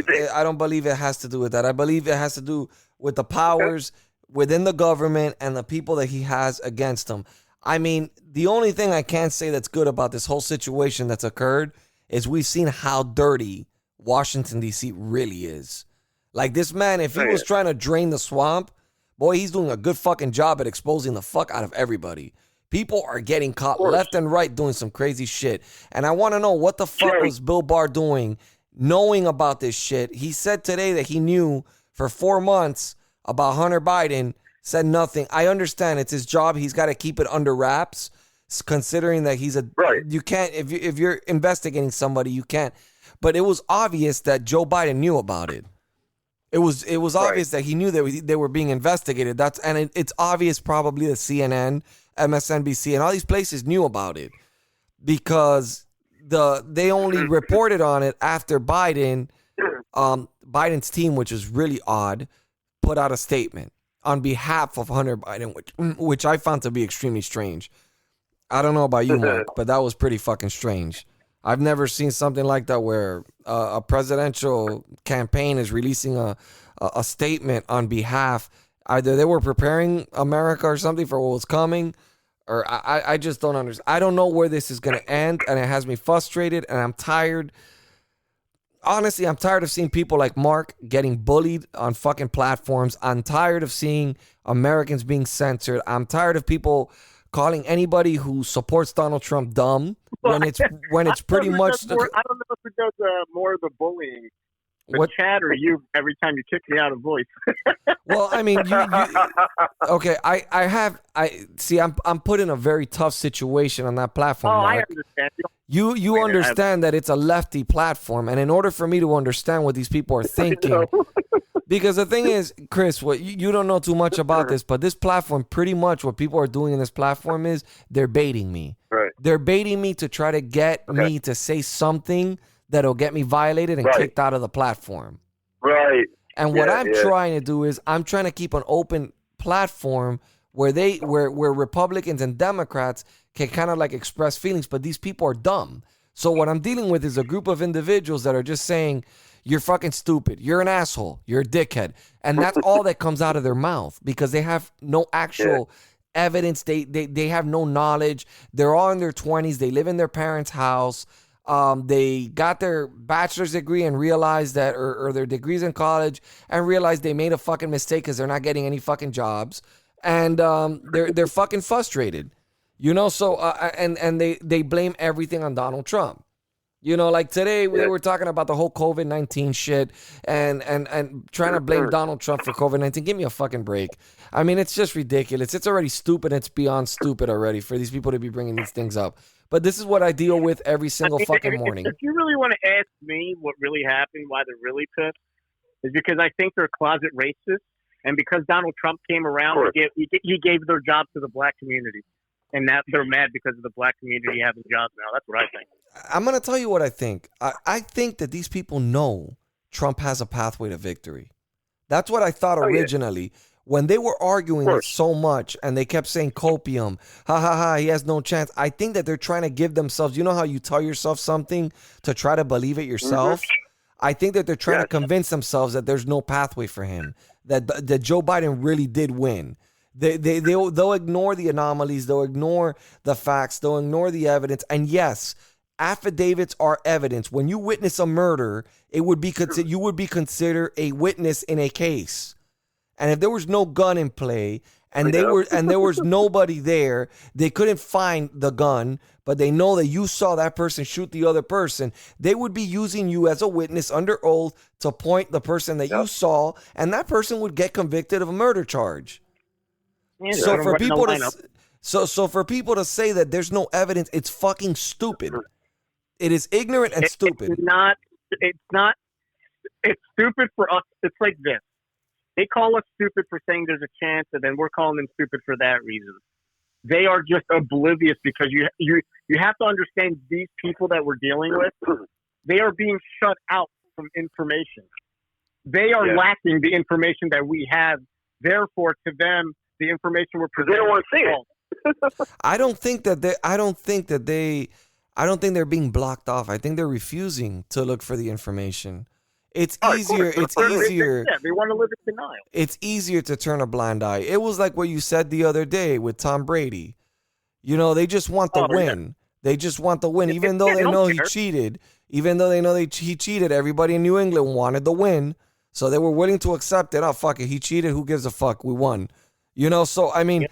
S4: it has to do with that. I believe it has to do with the powers within the government and the people that he has against him. I mean, the only thing I can say that's good about this whole situation that's occurred is we've seen how dirty Washington, D.C. really is. Like this man, if he was trying to drain the swamp, boy, he's doing a good fucking job at exposing the fuck out of everybody. People are getting caught left and right doing some crazy shit. And I want to know, what the fuck was Bill Barr doing knowing about this shit? He said today that he knew for 4 months about Hunter Biden, said nothing. I understand it's his job. He's got to keep it under wraps, considering that he's you can't, if you're investigating somebody, you can't. But it was obvious that Joe Biden knew about it. It was obvious that he knew that they were being investigated. It's obvious probably that CNN, MSNBC, and all these places knew about it because they only reported on it after Biden's team, which is really odd, put out a statement on behalf of Hunter Biden, which I found to be extremely strange. I don't know about you, Mark, but that was pretty fucking strange. I've never seen something like that where a presidential campaign is releasing a statement on behalf. Either they were preparing America or something for what was coming, or I just don't understand. I don't know where this is going to end, and it has me frustrated, and I'm tired. Honestly, I'm tired of seeing people like Mark getting bullied on fucking platforms. I'm tired of seeing Americans being censored. I'm tired of people calling anybody who supports Donald Trump dumb when it's pretty much.
S5: I don't know if it does more of the bullying. What Chad or you every time you kick me out of voice?
S4: Well, I mean, you okay. I see. I'm put in a very tough situation on that platform.
S5: Oh,
S4: Mark.
S5: I understand.
S4: You understand that it's a lefty platform, and in order for me to understand what these people are thinking, because the thing is, Chris, what you don't know too much about this, but this platform, pretty much what people are doing in this platform is they're baiting me.
S6: Right.
S4: They're baiting me to try to get me to say something that'll get me violated and kicked out of the platform.
S6: Right.
S4: And what I'm trying to do is I'm trying to keep an open platform where where Republicans and Democrats can kind of like express feelings, but these people are dumb. So what I'm dealing with is a group of individuals that are just saying, you're fucking stupid, you're an asshole, you're a dickhead. And that's all that comes out of their mouth because they have no actual evidence. They have no knowledge. They're all in their 20s. They live in their parents' house. They got their bachelor's degree and realized that, or their degrees in college and realized they made a fucking mistake because they're not getting any fucking jobs. And they're fucking frustrated. You know, so and they blame everything on Donald Trump. You know, like today they were talking about the whole COVID-19 shit and trying to blame Donald Trump for COVID-19. Give me a fucking break. I mean, it's just ridiculous. It's already stupid. It's beyond stupid already for these people to be bringing these things up. But this is what I deal with every single fucking morning.
S5: If you really want to ask me what really happened, why they're really pissed, is because I think they're closet racist. And because Donald Trump came around, he gave their job to the black community. And now they're mad because of the black community having jobs now. That's what I think.
S4: I'm going to tell you what I think. I think that these people know Trump has a pathway to victory. That's what I thought originally. When they were arguing it so much and they kept saying copium, he has no chance. I think that they're trying to give themselves, you know how you tell yourself something to try to believe it yourself? I think that they're trying to convince themselves that there's no pathway for him, that Joe Biden really did win. They'll ignore the anomalies. They'll ignore the facts. They'll ignore the evidence. And yes, affidavits are evidence. When you witness a murder, you would be considered a witness in a case. And if there was no gun in play and there was nobody there, they couldn't find the gun, but they know that you saw that person shoot the other person, they would be using you as a witness under oath to point the person that you saw, and that person would get convicted of a murder charge. So for people to say that there's no evidence, it's fucking stupid. It is ignorant and stupid.
S5: It's stupid for us. It's like this. They call us stupid for saying there's a chance, and then we're calling them stupid for that reason. They are just oblivious because you have to understand these people that we're dealing with, they are being shut out from information. They are lacking the information that we have. Therefore, to them, the information we're presenting. They don't want to see it.
S4: I don't think they're being blocked off. I think they're refusing to look for the information. It's easier. It's easier.
S5: Yeah, they want to live in denial.
S4: It's easier to turn a blind eye. It was like what you said the other day with Tom Brady. You know, they just want the win. Yeah. They just want the win, even though they know he cheated. Even though they know he cheated, everybody in New England wanted the win, so they were willing to accept it. Oh, fuck it, he cheated. Who gives a fuck? We won. You know, so I mean,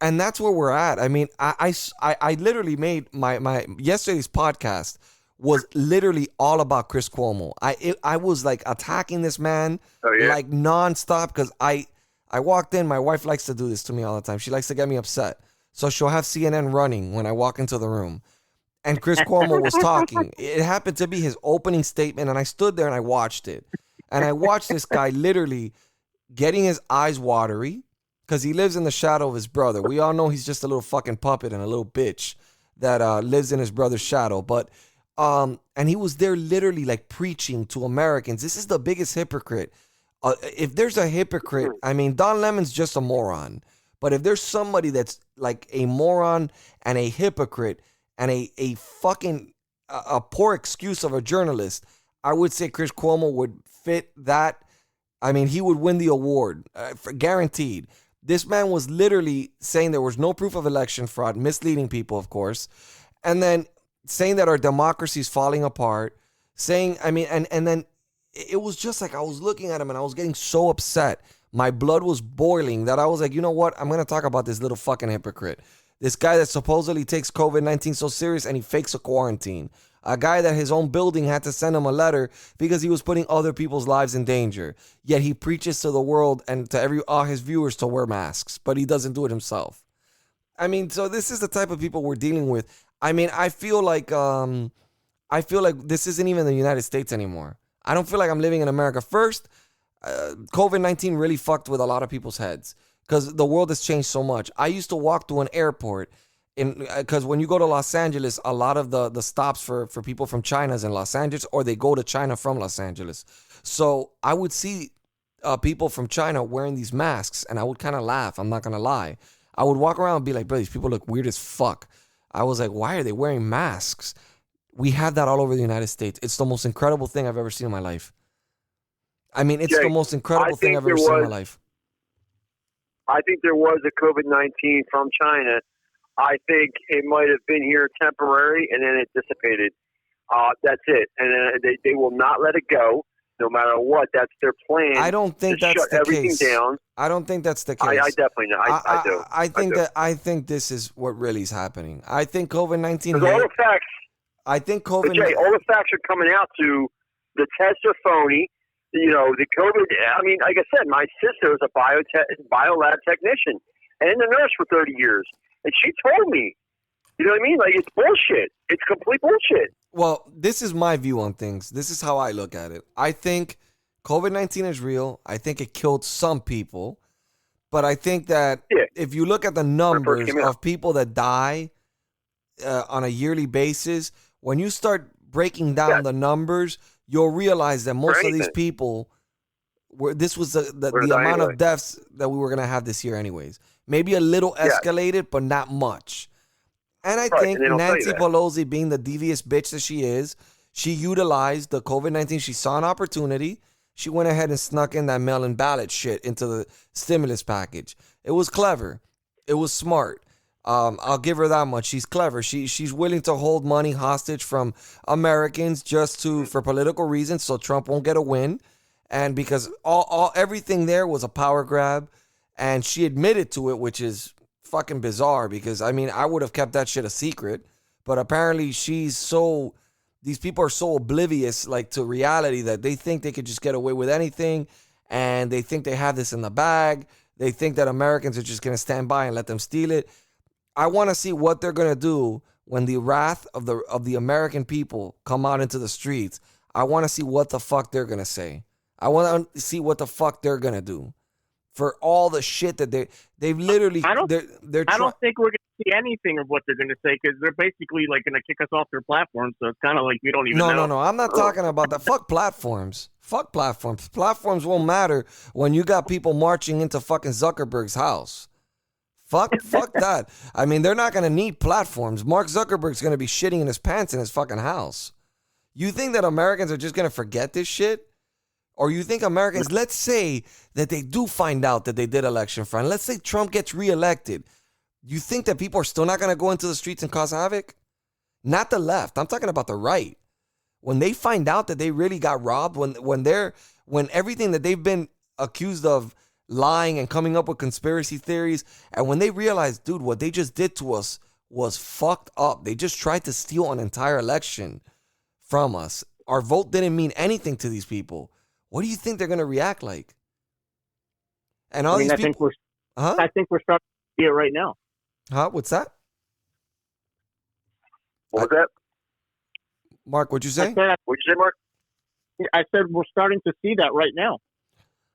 S4: and that's where we're at. I mean, I literally made my yesterday's podcast was literally all about Chris Cuomo. I was like attacking this man like nonstop because I walked in. My wife likes to do this to me all the time. She likes to get me upset, so she'll have CNN running when I walk into the room. And Chris Cuomo was talking. It happened to be his opening statement, and I stood there and I watched it. And I watched this guy literally getting his eyes watery because he lives in the shadow of his brother. We all know he's just a little fucking puppet and a little bitch that lives in his brother's shadow. But and he was there literally like preaching to Americans. This is the biggest hypocrite. If there's a hypocrite, I mean, Don Lemon's just a moron. But if there's somebody that's like a moron and a hypocrite and a fucking a poor excuse of a journalist, I would say Chris Cuomo would fit that. I mean, he would win the award, guaranteed. This man was literally saying there was no proof of election fraud, misleading people, of course, and then saying that our democracy is falling apart, saying, I mean, and then it was just like I was looking at him and I was getting so upset. My blood was boiling that I was like, you know what? I'm going to talk about this little fucking hypocrite. This guy that supposedly takes COVID-19 so serious and he fakes a quarantine. A guy that his own building had to send him a letter because he was putting other people's lives in danger. Yet he preaches to the world and to all his viewers to wear masks, but he doesn't do it himself. I mean, so this is the type of people we're dealing with. I mean, I feel like this isn't even the United States anymore. I don't feel like I'm living in America. First, COVID-19 really fucked with a lot of people's heads because the world has changed so much. I used to walk through an airport because when you go to Los Angeles, a lot of the stops for people from China is in Los Angeles, or they go to China from Los Angeles. So I would see people from China wearing these masks, and I would kind of laugh. I'm not going to lie. I would walk around and be like, bro, these people look weird as fuck. I was like, why are they wearing masks? We have that all over the United States. It's the most incredible thing I've ever seen in my life. I mean, it's
S6: Jake,
S4: the most incredible thing I've ever seen in my life.
S6: I think there was a COVID-19 from China. I think it might have been here temporary, and then it dissipated. That's it. And they will not let it go, no matter what. That's their plan.
S4: I don't think that's
S6: shut
S4: the
S6: everything
S4: case.
S6: down.
S4: I don't think that's the case.
S6: I definitely know. I do.
S4: I think this is what really is happening. I think COVID-19.
S6: Because all the facts.
S4: I think
S6: But Jay, all the facts are coming out to the tests are phony. You know, the COVID. I mean, like I said, my sister was a biolab technician and a nurse for 30 years, and she told me, you know what I mean? Like, it's bullshit. It's complete bullshit.
S4: Well, this is my view on things. This is how I look at it. I think COVID-19 is real. I think it killed some people, but I think that if you look at the numbers of people that die on a yearly basis, when you start breaking down the numbers, you'll realize that most of these people this was the amount of deaths that we were going to have this year anyways. Maybe a little escalated, but not much. And I think Nancy Pelosi, being the devious bitch that she is, she utilized the COVID-19. She saw an opportunity. She went ahead and snuck in that mail-in ballot shit into the stimulus package. It was clever. It was smart. I'll give her that much. She's clever. She's willing to hold money hostage from Americans just for political reasons, so Trump won't get a win. And because everything there was a power grab, and she admitted to it, which is fucking bizarre. Because I mean, I would have kept that shit a secret, but apparently these people are so oblivious, like, to reality, that they think they could just get away with anything, and they think they have this in the bag. They think that Americans are just gonna stand by and let them steal it. I want to see what they're going to do when the wrath of the American people come out into the streets. I want to see what the fuck they're going to say. I want to see what the fuck they're going to do for all the shit that they've literally. I don't think
S5: we're going to see anything of what they're going to say, because they're basically like going to kick us off their platform. So it's kind of like we don't even know.
S4: No. I'm not talking about that. Fuck platforms. Fuck platforms. Platforms won't matter when you got people marching into fucking Zuckerberg's house. Fuck that. I mean, they're not going to need platforms. Mark Zuckerberg's going to be shitting in his pants in his fucking house. You think that Americans are just going to forget this shit? Or you think Americans, let's say that they do find out that they did election fraud. Let's say Trump gets reelected. You think that people are still not going to go into the streets and cause havoc? Not the left. I'm talking about the right. When they find out that they really got robbed, when everything that they've been accused of lying and coming up with conspiracy theories, and when they realize, dude, what they just did to us was fucked up. They just tried to steal an entire election from us. Our vote didn't mean anything to these people. What do you think they're going to react like? And all these people...
S5: I think we're starting to see it right now.
S4: Huh? What's that?
S6: What was that?
S4: Mark, what'd you say?
S6: What'd you say, Mark?
S5: I said we're starting to see that right now.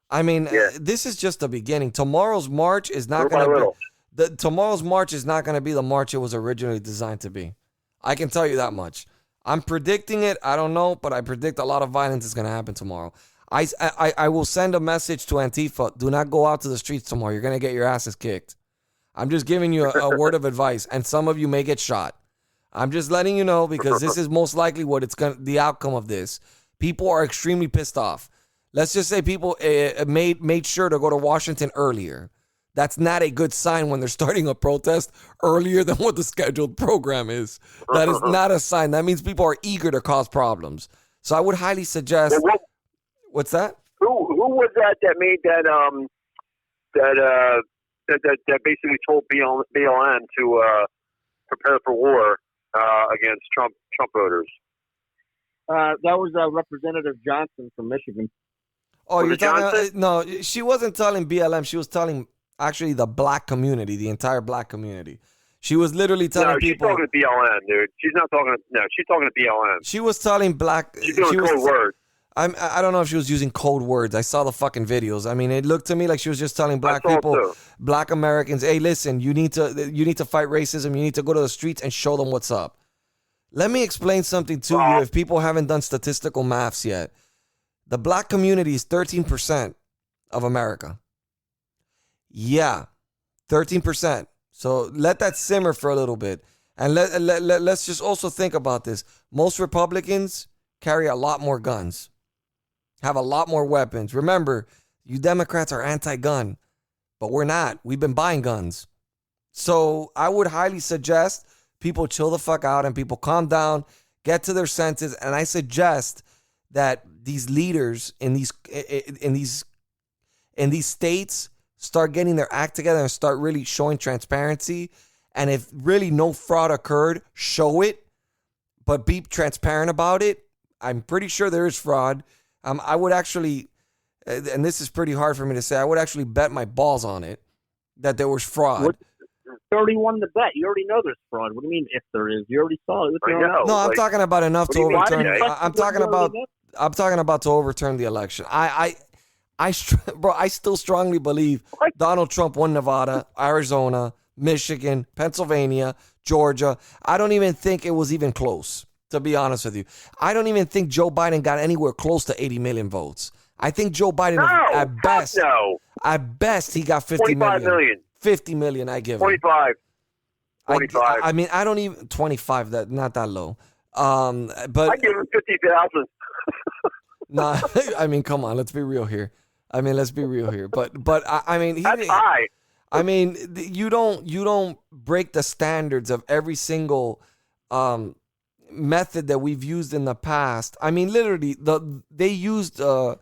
S4: I mean, this is just the beginning. Tomorrow's march is not going to be tomorrow's march is not going to be the march it was originally designed to be. I can tell you that much. I'm predicting it. I don't know, but I predict a lot of violence is going to happen tomorrow. I will send a message to Antifa. Do not go out to the streets tomorrow. You're going to get your asses kicked. I'm just giving you a word of advice, and some of you may get shot. I'm just letting you know, because this is most likely the outcome of this. People are extremely pissed off. Let's just say people made sure to go to Washington earlier. That's not a good sign when they're starting a protest earlier than what the scheduled program is. That is not a sign. That means people are eager to cause problems. So I would highly suggest. What's that?
S6: Who was that made that basically told BLM to prepare for war against Trump voters?
S5: That was Representative Johnson from Michigan.
S4: Oh, you're talking? No, she wasn't telling BLM. She was telling actually the black community, the entire black community. She was literally telling
S6: No, she's
S4: people.
S6: talking to BLM, dude. She's not talking to. No, she's talking to BLM.
S4: She was telling black.
S6: She's doing
S4: she was,
S6: code words.
S4: I don't know if she was using code words. I saw the fucking videos. I mean, it looked to me like she was just telling black
S6: I saw it
S4: people,
S6: too.
S4: black Americans, hey, listen, you need to fight racism. You need to go to the streets and show them what's up. Let me explain something to you if people haven't done statistical maths yet. The black community is 13% of America. Yeah, 13%. So let that simmer for a little bit. And let's just also think about this. Most Republicans carry a lot more guns, have a lot more weapons. Remember, you Democrats are anti-gun, but we're not. We've been buying guns. So I would highly suggest people chill the fuck out and people calm down, get to their senses. And I suggest that these leaders in these states start getting their act together and start really showing transparency. And if really no fraud occurred, show it, but be transparent about it. I'm pretty sure there is fraud. I would actually, and this is pretty hard for me to say, I would actually bet my balls on it that there was fraud.
S5: 31 to bet. You already know there's fraud. What do you mean if there is? You already saw it.
S6: I know.
S4: No, I'm talking about enough to overturn. I'm talking about to overturn the election. Bro, I still strongly believe Donald Trump won Nevada, Arizona, Michigan, Pennsylvania, Georgia. I don't even think it was even close, to be honest with you. I don't even think Joe Biden got anywhere close to 80 million votes. I think Joe Biden, at best, he got 50 million. 50 million, I give him.
S6: 25. 25.
S4: I mean, I don't even, 25, that not that low. But
S6: I give him 50,000.
S4: Nah, I mean, come on, let's be real here. But I mean,
S6: that's high.
S4: I mean, you don't break the standards of every single method that we've used in the past. I mean, literally, they used that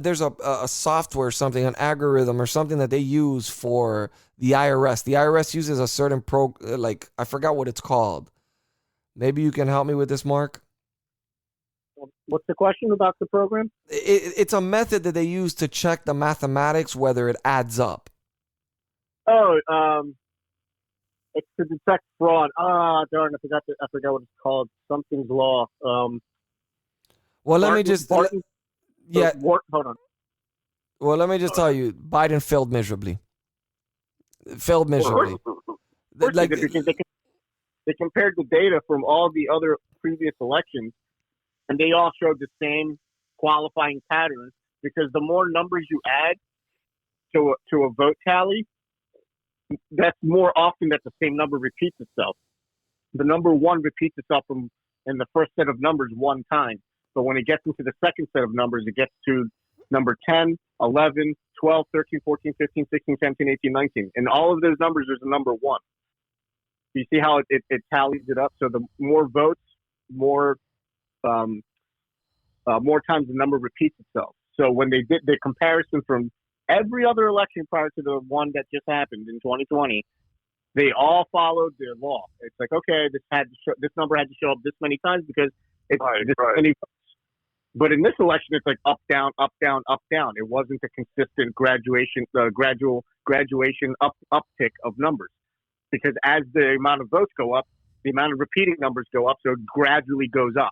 S4: there's a software, something, an algorithm or something that they use for the IRS. The IRS uses a certain I forgot what it's called. Maybe you can help me with this, Mark.
S5: What's the question about the program?
S4: It's a method that they use to check the mathematics, whether it adds up.
S5: Oh, it's to detect fraud. Darn, I forgot what it's called. Something's law.
S4: Well, let me just hold on. Well, let me just tell you, Biden failed miserably.
S5: Like they compared the data from all the other previous elections, and they all showed the same qualifying patterns. Because the more numbers you add to a vote tally, that's more often that the same number repeats itself. The number one repeats itself in the first set of numbers one time. But when it gets into the second set of numbers, it gets to number 10, 11, 12, 13, 14, 15, 16, 17, 18, 19. In all of those numbers, there's a number one. You see how it tallies it up? So the more votes, more times the number repeats itself. So when they did the comparison from every other election prior to the one that just happened in 2020, they all followed their law. It's like, okay, this number had to show up this many times because it's this many votes. But in this election, it's like up, down, up, down, up, down. It wasn't a consistent gradual graduation uptick of numbers. Because as the amount of votes go up, the amount of repeating numbers go up, so it gradually goes up.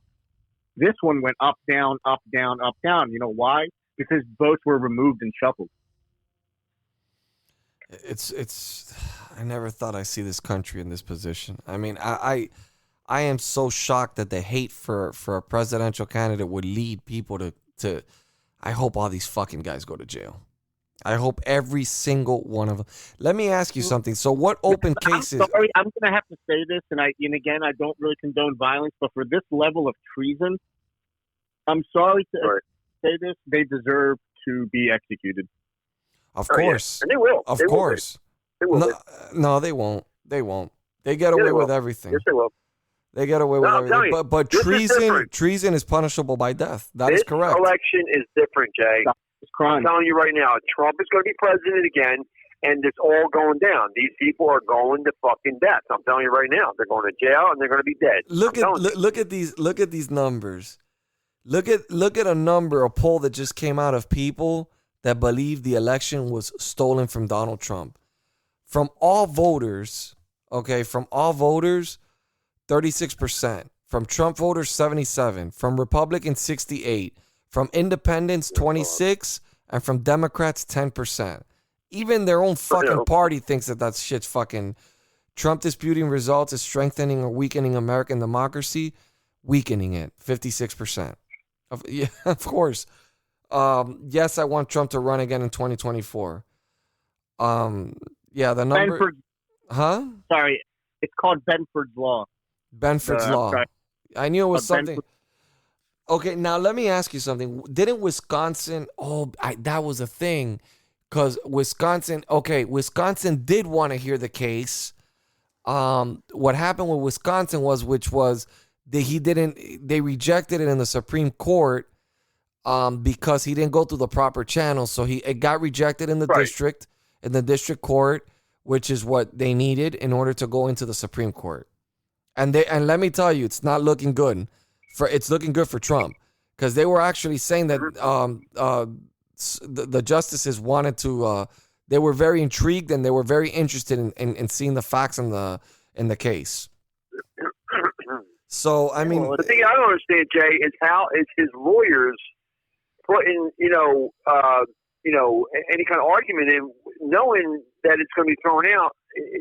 S5: This one went up, down, up, down, up, down. You know why? Because votes were removed and shuffled.
S4: I never thought I'd see this country in this position. I mean, I am so shocked that the hate for a presidential candidate would lead people to I hope all these fucking guys go to jail. I hope every single one of them. Let me ask you something. So what open cases?
S5: I'm sorry, I'm going to have to say this, and again, I don't really condone violence, but for this level of treason, I'm sorry to say this, they deserve to be executed.
S4: Of course.
S6: Yeah. And they will.
S4: Of
S6: they
S4: course.
S6: Will. They will.
S4: No, they won't. They won't. They get away with everything.
S6: Yes, they will.
S4: They get away with everything. But treason is punishable by death. That is correct.
S6: This election is different, Jay.
S5: It's crime.
S6: I'm telling you right now, Trump is going to be president again, and it's all going down. These people are going to fucking death. I'm telling you right now, they're going to jail and they're going to be dead.
S4: Look at these numbers. Look at a poll that just came out of people that believe the election was stolen from Donald Trump. From all voters, Okay, from all voters, 36%. From Trump voters, 77%. From Republicans, 68%. From Independents, 26%. And from Democrats, 10%. Even their own fucking party thinks that shit's fucking. Trump disputing results is strengthening or weakening American democracy. Weakening it, 56%. Yeah, of course. Yes, I want Trump to run again in 2024. Yeah, the number.
S5: Benford's,
S4: huh?
S5: sorry, it's called Benford's Law.
S4: Benford's Law.
S5: Sorry.
S4: I knew it was something.
S5: Benford.
S4: Okay, now let me ask you something. Didn't Wisconsin? That was a thing, because Wisconsin. Okay, Wisconsin did want to hear the case. What happened with Wisconsin was they rejected it in the Supreme Court because he didn't go through the proper channel. So it got rejected in the district court, which is what they needed in order to go into the Supreme Court. And let me tell you, it's not looking good. It's looking good for Trump, because they were actually saying that the justices wanted to. They were very intrigued and they were very interested in seeing the facts in the case. So I mean,
S6: the thing I don't understand, Jay, is how is his lawyers putting any kind of argument in, knowing that it's going to be thrown out.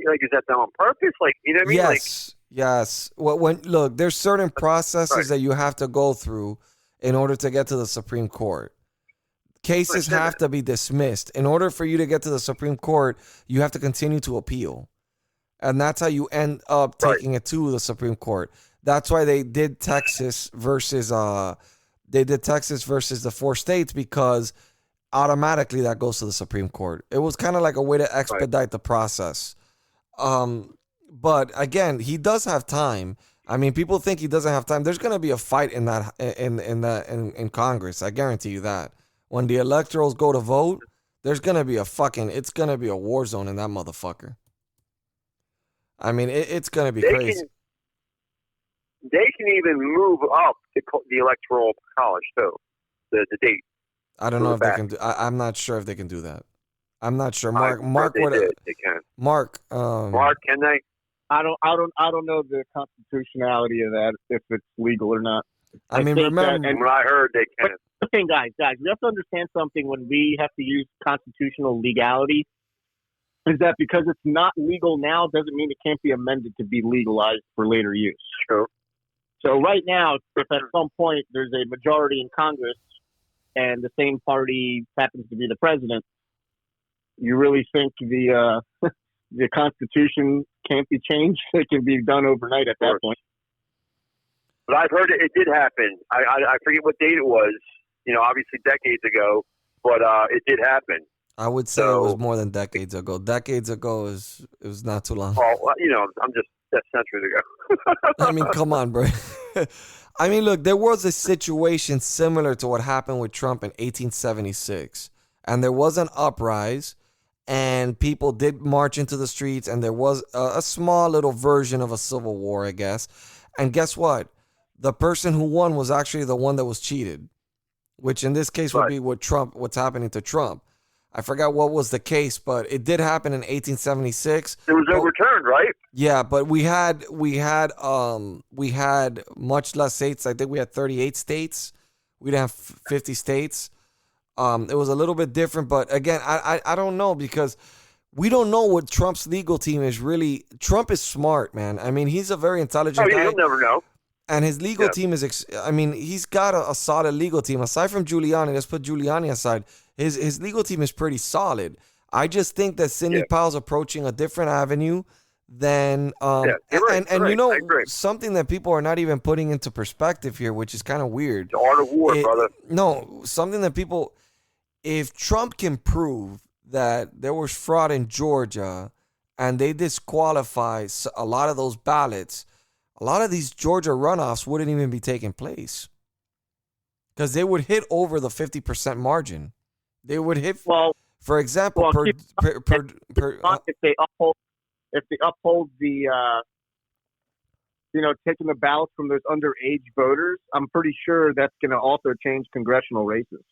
S6: Like, is that done on purpose? Like, you know what I mean?
S4: Yes, yes. Well, look, there's certain processes that you have to go through in order to get to the Supreme Court. Cases have to be dismissed. In order for you to get to the Supreme Court, you have to continue to appeal. And that's how you end up taking it to the Supreme Court. That's why they did Texas versus the 4 states, because automatically that goes to the Supreme Court. It was kind of like a way to expedite the process. But again, he does have time. I mean, people think he doesn't have time. There's going to be a fight in Congress. I guarantee you that. When the electorals go to vote, there's going to be it's going to be a war zone in that motherfucker. I mean, it's going to be crazy.
S6: They can even move up the electoral college, too, the date.
S4: I don't know if they can do. I'm not sure if they can do that. I'm not sure. Mark,
S6: they can.
S4: Mark,
S6: can they?
S5: I don't know the constitutionality of that, if it's legal or not.
S4: I mean, remember,
S6: and what I heard, they can.
S5: Okay, guys, we have to understand something when we have to use constitutional legality, is that because it's not legal now doesn't mean it can't be amended to be legalized for later use.
S6: Sure.
S5: So right now, if at some point there's a majority in Congress and the same party happens to be the president, you really think the Constitution can't be changed? It can be done overnight at that point.
S6: But I've heard it did happen. I forget what date it was. Obviously decades ago, but it did happen.
S4: I would say it was more than decades ago. Decades ago it was not too long.
S6: Well, I'm just that centuries ago.
S4: I mean, come on, bro. I mean, look, there was a situation similar to what happened with Trump in 1876, and there was an uprising, and people did march into the streets, and there was a small little version of a civil war, I guess. And guess what? The person who won was actually the one that was cheated, which in this case would be what's happening to Trump. I forgot what was the case, but it did happen in 1876.
S6: It was overturned, right?
S4: Yeah, but we had much less states. I think we had 38 states. We didn't have 50 states. It was a little bit different, but again, I don't know, because we don't know what Trump's legal team is really. Trump is smart, man. I mean, he's a very intelligent guy.
S6: You'll never know.
S4: And his legal team is, he's got a solid legal team. Aside from Giuliani, let's put Giuliani aside. His legal team is pretty solid. I just think that Sidney Powell's approaching a different avenue than, something that people are not even putting into perspective here, which is kind of weird.
S6: The art of war, brother.
S4: No, something that people, if Trump can prove that there was fraud in Georgia and they disqualify a lot of those ballots, a lot of these Georgia runoffs wouldn't even be taking place, because they would hit over the 50% margin. They would hit, for example, if
S5: they uphold the taking the ballots from those underage voters, I'm pretty sure that's going to also change congressional races.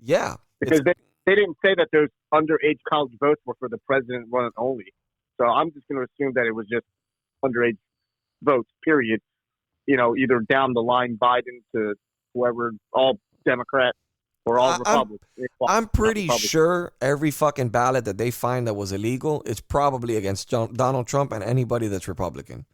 S4: Yeah,
S5: because they didn't say that those underage college votes were for the president running only. So I'm just going to assume that it was just underage votes, period. Either down the line Biden to whoever, all Democrat or all Republican.
S4: I'm pretty sure every fucking ballot that they find that was illegal is probably against Donald Trump and anybody that's Republican.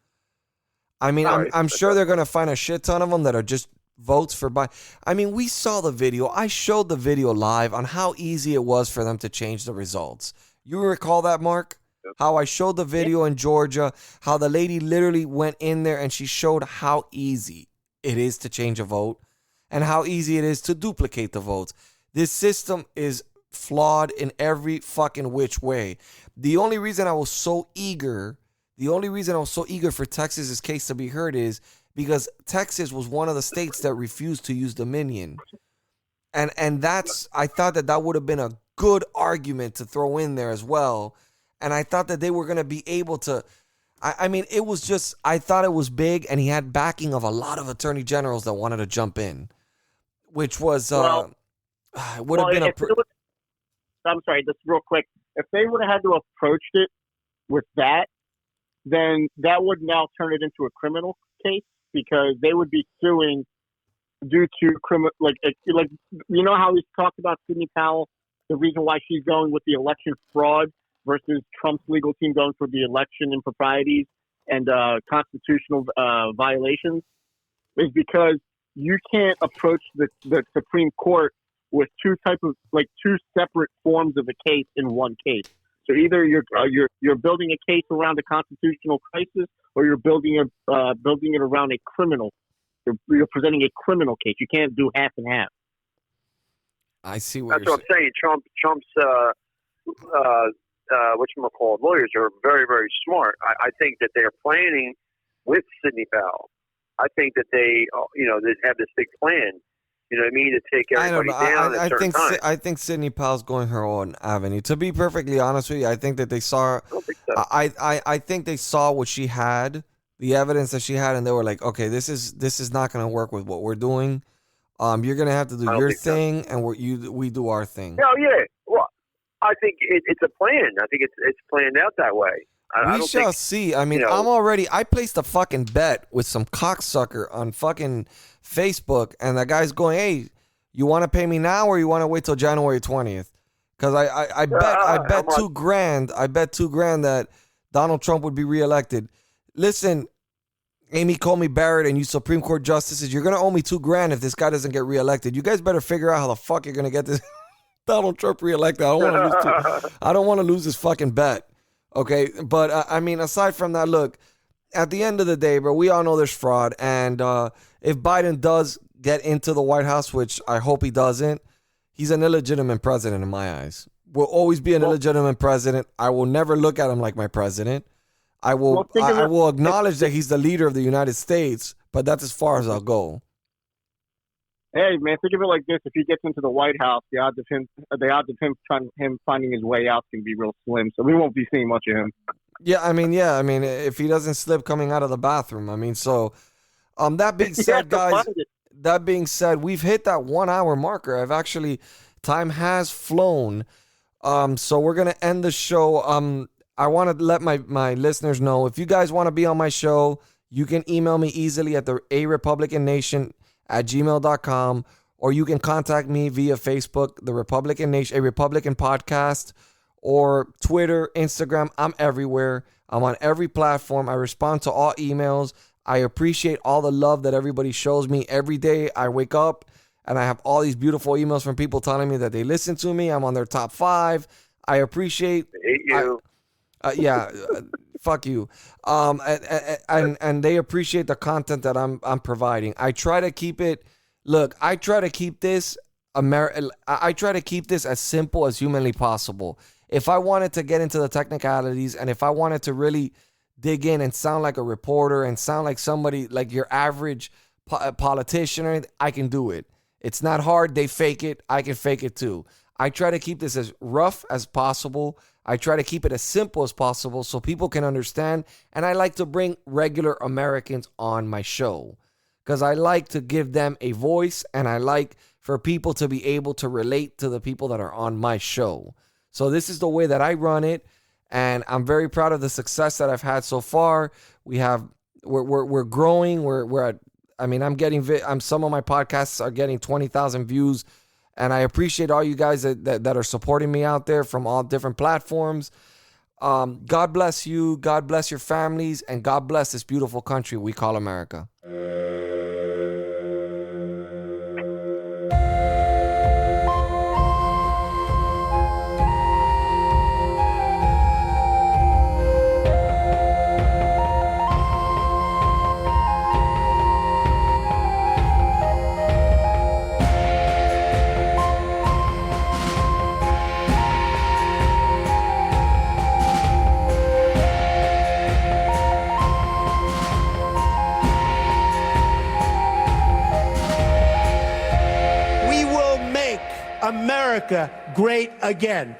S4: I mean, I'm sure they're going to find a shit ton of them that are just votes for Biden. I mean, we saw the video. I showed the video live on how easy it was for them to change the results. You recall that, Mark? How I showed the video in Georgia, how the lady literally went in there and she showed how easy it is to change a vote and how easy it is to duplicate the votes. This system is flawed in every fucking which way. The only reason I was so eager for Texas's case to be heard is because Texas was one of the states that refused to use Dominion. And that's, I thought that would have been a good argument to throw in there as well. And I thought that they were going to be able to, I mean, it was just, I thought it was big, and he had backing of a lot of attorney generals that wanted to jump in, which was, would have been
S5: I'm sorry, just real quick. If they would have had to approach it with that, then that would now turn it into a criminal case, because they would be suing due to criminal, like how we talked about Sidney Powell, the reason why she's going with the election fraud versus Trump's legal team going for the election improprieties and constitutional violations, is because you can't approach the Supreme Court with two separate forms of a case in one case. So either you're building a case around a constitutional crisis, or you're building it around a criminal. You're presenting a criminal case. You can't do half and half.
S4: I see what
S6: That's what I'm saying. Trump's whatchamacallit, lawyers are very, very smart. I think that they're planning with Sidney Powell. I think that they have this big plan. You know what I mean? To take everybody down at a certain time.
S4: I think Sidney Powell's going her own avenue. To be perfectly honest with you, I think that they saw.
S6: I don't think so.
S4: I think they saw what she had, the evidence that she had, and they were like, okay, this is not going to work with what we're doing. You're going to have to do your thing, so. And we do our thing.
S6: Oh yeah. Well, I think it's a plan. I think it's planned out that way.
S4: We shall see. I mean, I placed a fucking bet with some cocksucker on fucking Facebook, and that guy's going, hey, you want to pay me now, or you want to wait till January 20th? Because I bet $2,000. I bet $2,000 that Donald Trump would be reelected. Listen, Amy Coney Barrett and you Supreme Court justices, you're going to owe me $2,000 if this guy doesn't get reelected. You guys better figure out how the fuck you're going to get this Donald Trump reelected. I don't want to lose this fucking bet. Okay, but I mean, aside from that, look, at the end of the day, bro, we all know there's fraud. And if Biden does get into the White House, which I hope he doesn't, he's an illegitimate president in my eyes. Will always be an illegitimate president. I will never look at him like my president. I will acknowledge that he's the leader of the United States, but that's as far as I'll go.
S5: Hey man, think of it like this: if he gets into the White House, the odds of him finding his way out can be real slim. So we won't be seeing much of him.
S4: Yeah, I mean, if he doesn't slip coming out of the bathroom, I mean, so that being said, guys, we've hit that 1 hour marker. Time has flown. So we're gonna end the show. I want to let my listeners know, if you guys want to be on my show, you can email me easily at the arepublicannation@gmail.com, or you can contact me via Facebook, the Republican Nation, a Republican podcast, or Twitter, Instagram. I'm everywhere. I'm on every platform. I respond to all emails. I appreciate all the love that everybody shows me every day. I wake up and I have all these beautiful emails from people telling me that they listen to me. I'm on their top 5. I appreciate.
S6: I hate you.
S4: Fuck you. And they appreciate the content that I'm providing. I try to keep it. Look, I try to keep this I try to keep this as simple as humanly possible. If I wanted to get into the technicalities, and if I wanted to really dig in and sound like a reporter and sound like somebody like your average politician or anything, I can do it. It's not hard. They fake it. I can fake it too. I try to keep this as rough as possible. I try to keep it as simple as possible so people can understand. And I like to bring regular Americans on my show because I like to give them a voice, and I like for people to be able to relate to the people that are on my show. So this is the way that I run it. And I'm very proud of the success that I've had so far. We're growing. We're at, I mean, some of my podcasts are getting 20,000 views, and I appreciate all you guys that are supporting me out there from all different platforms. God bless you. God bless your families, and God bless this beautiful country we call America.
S8: America great again.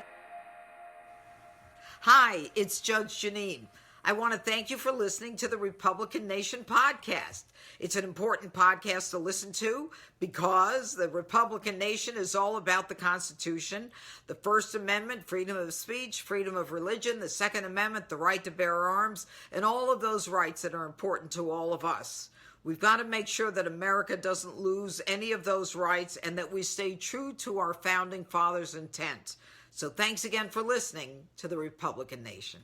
S9: Hi, it's Judge Janine. I want to thank you for listening to the Republican Nation podcast. It's an important podcast to listen to because the Republican Nation is all about the Constitution, the First Amendment, freedom of speech, freedom of religion, the Second Amendment, the right to bear arms, and all of those rights that are important to all of us. We've got to make sure that America doesn't lose any of those rights and that we stay true to our founding fathers' intent. So thanks again for listening to the Republican Nation.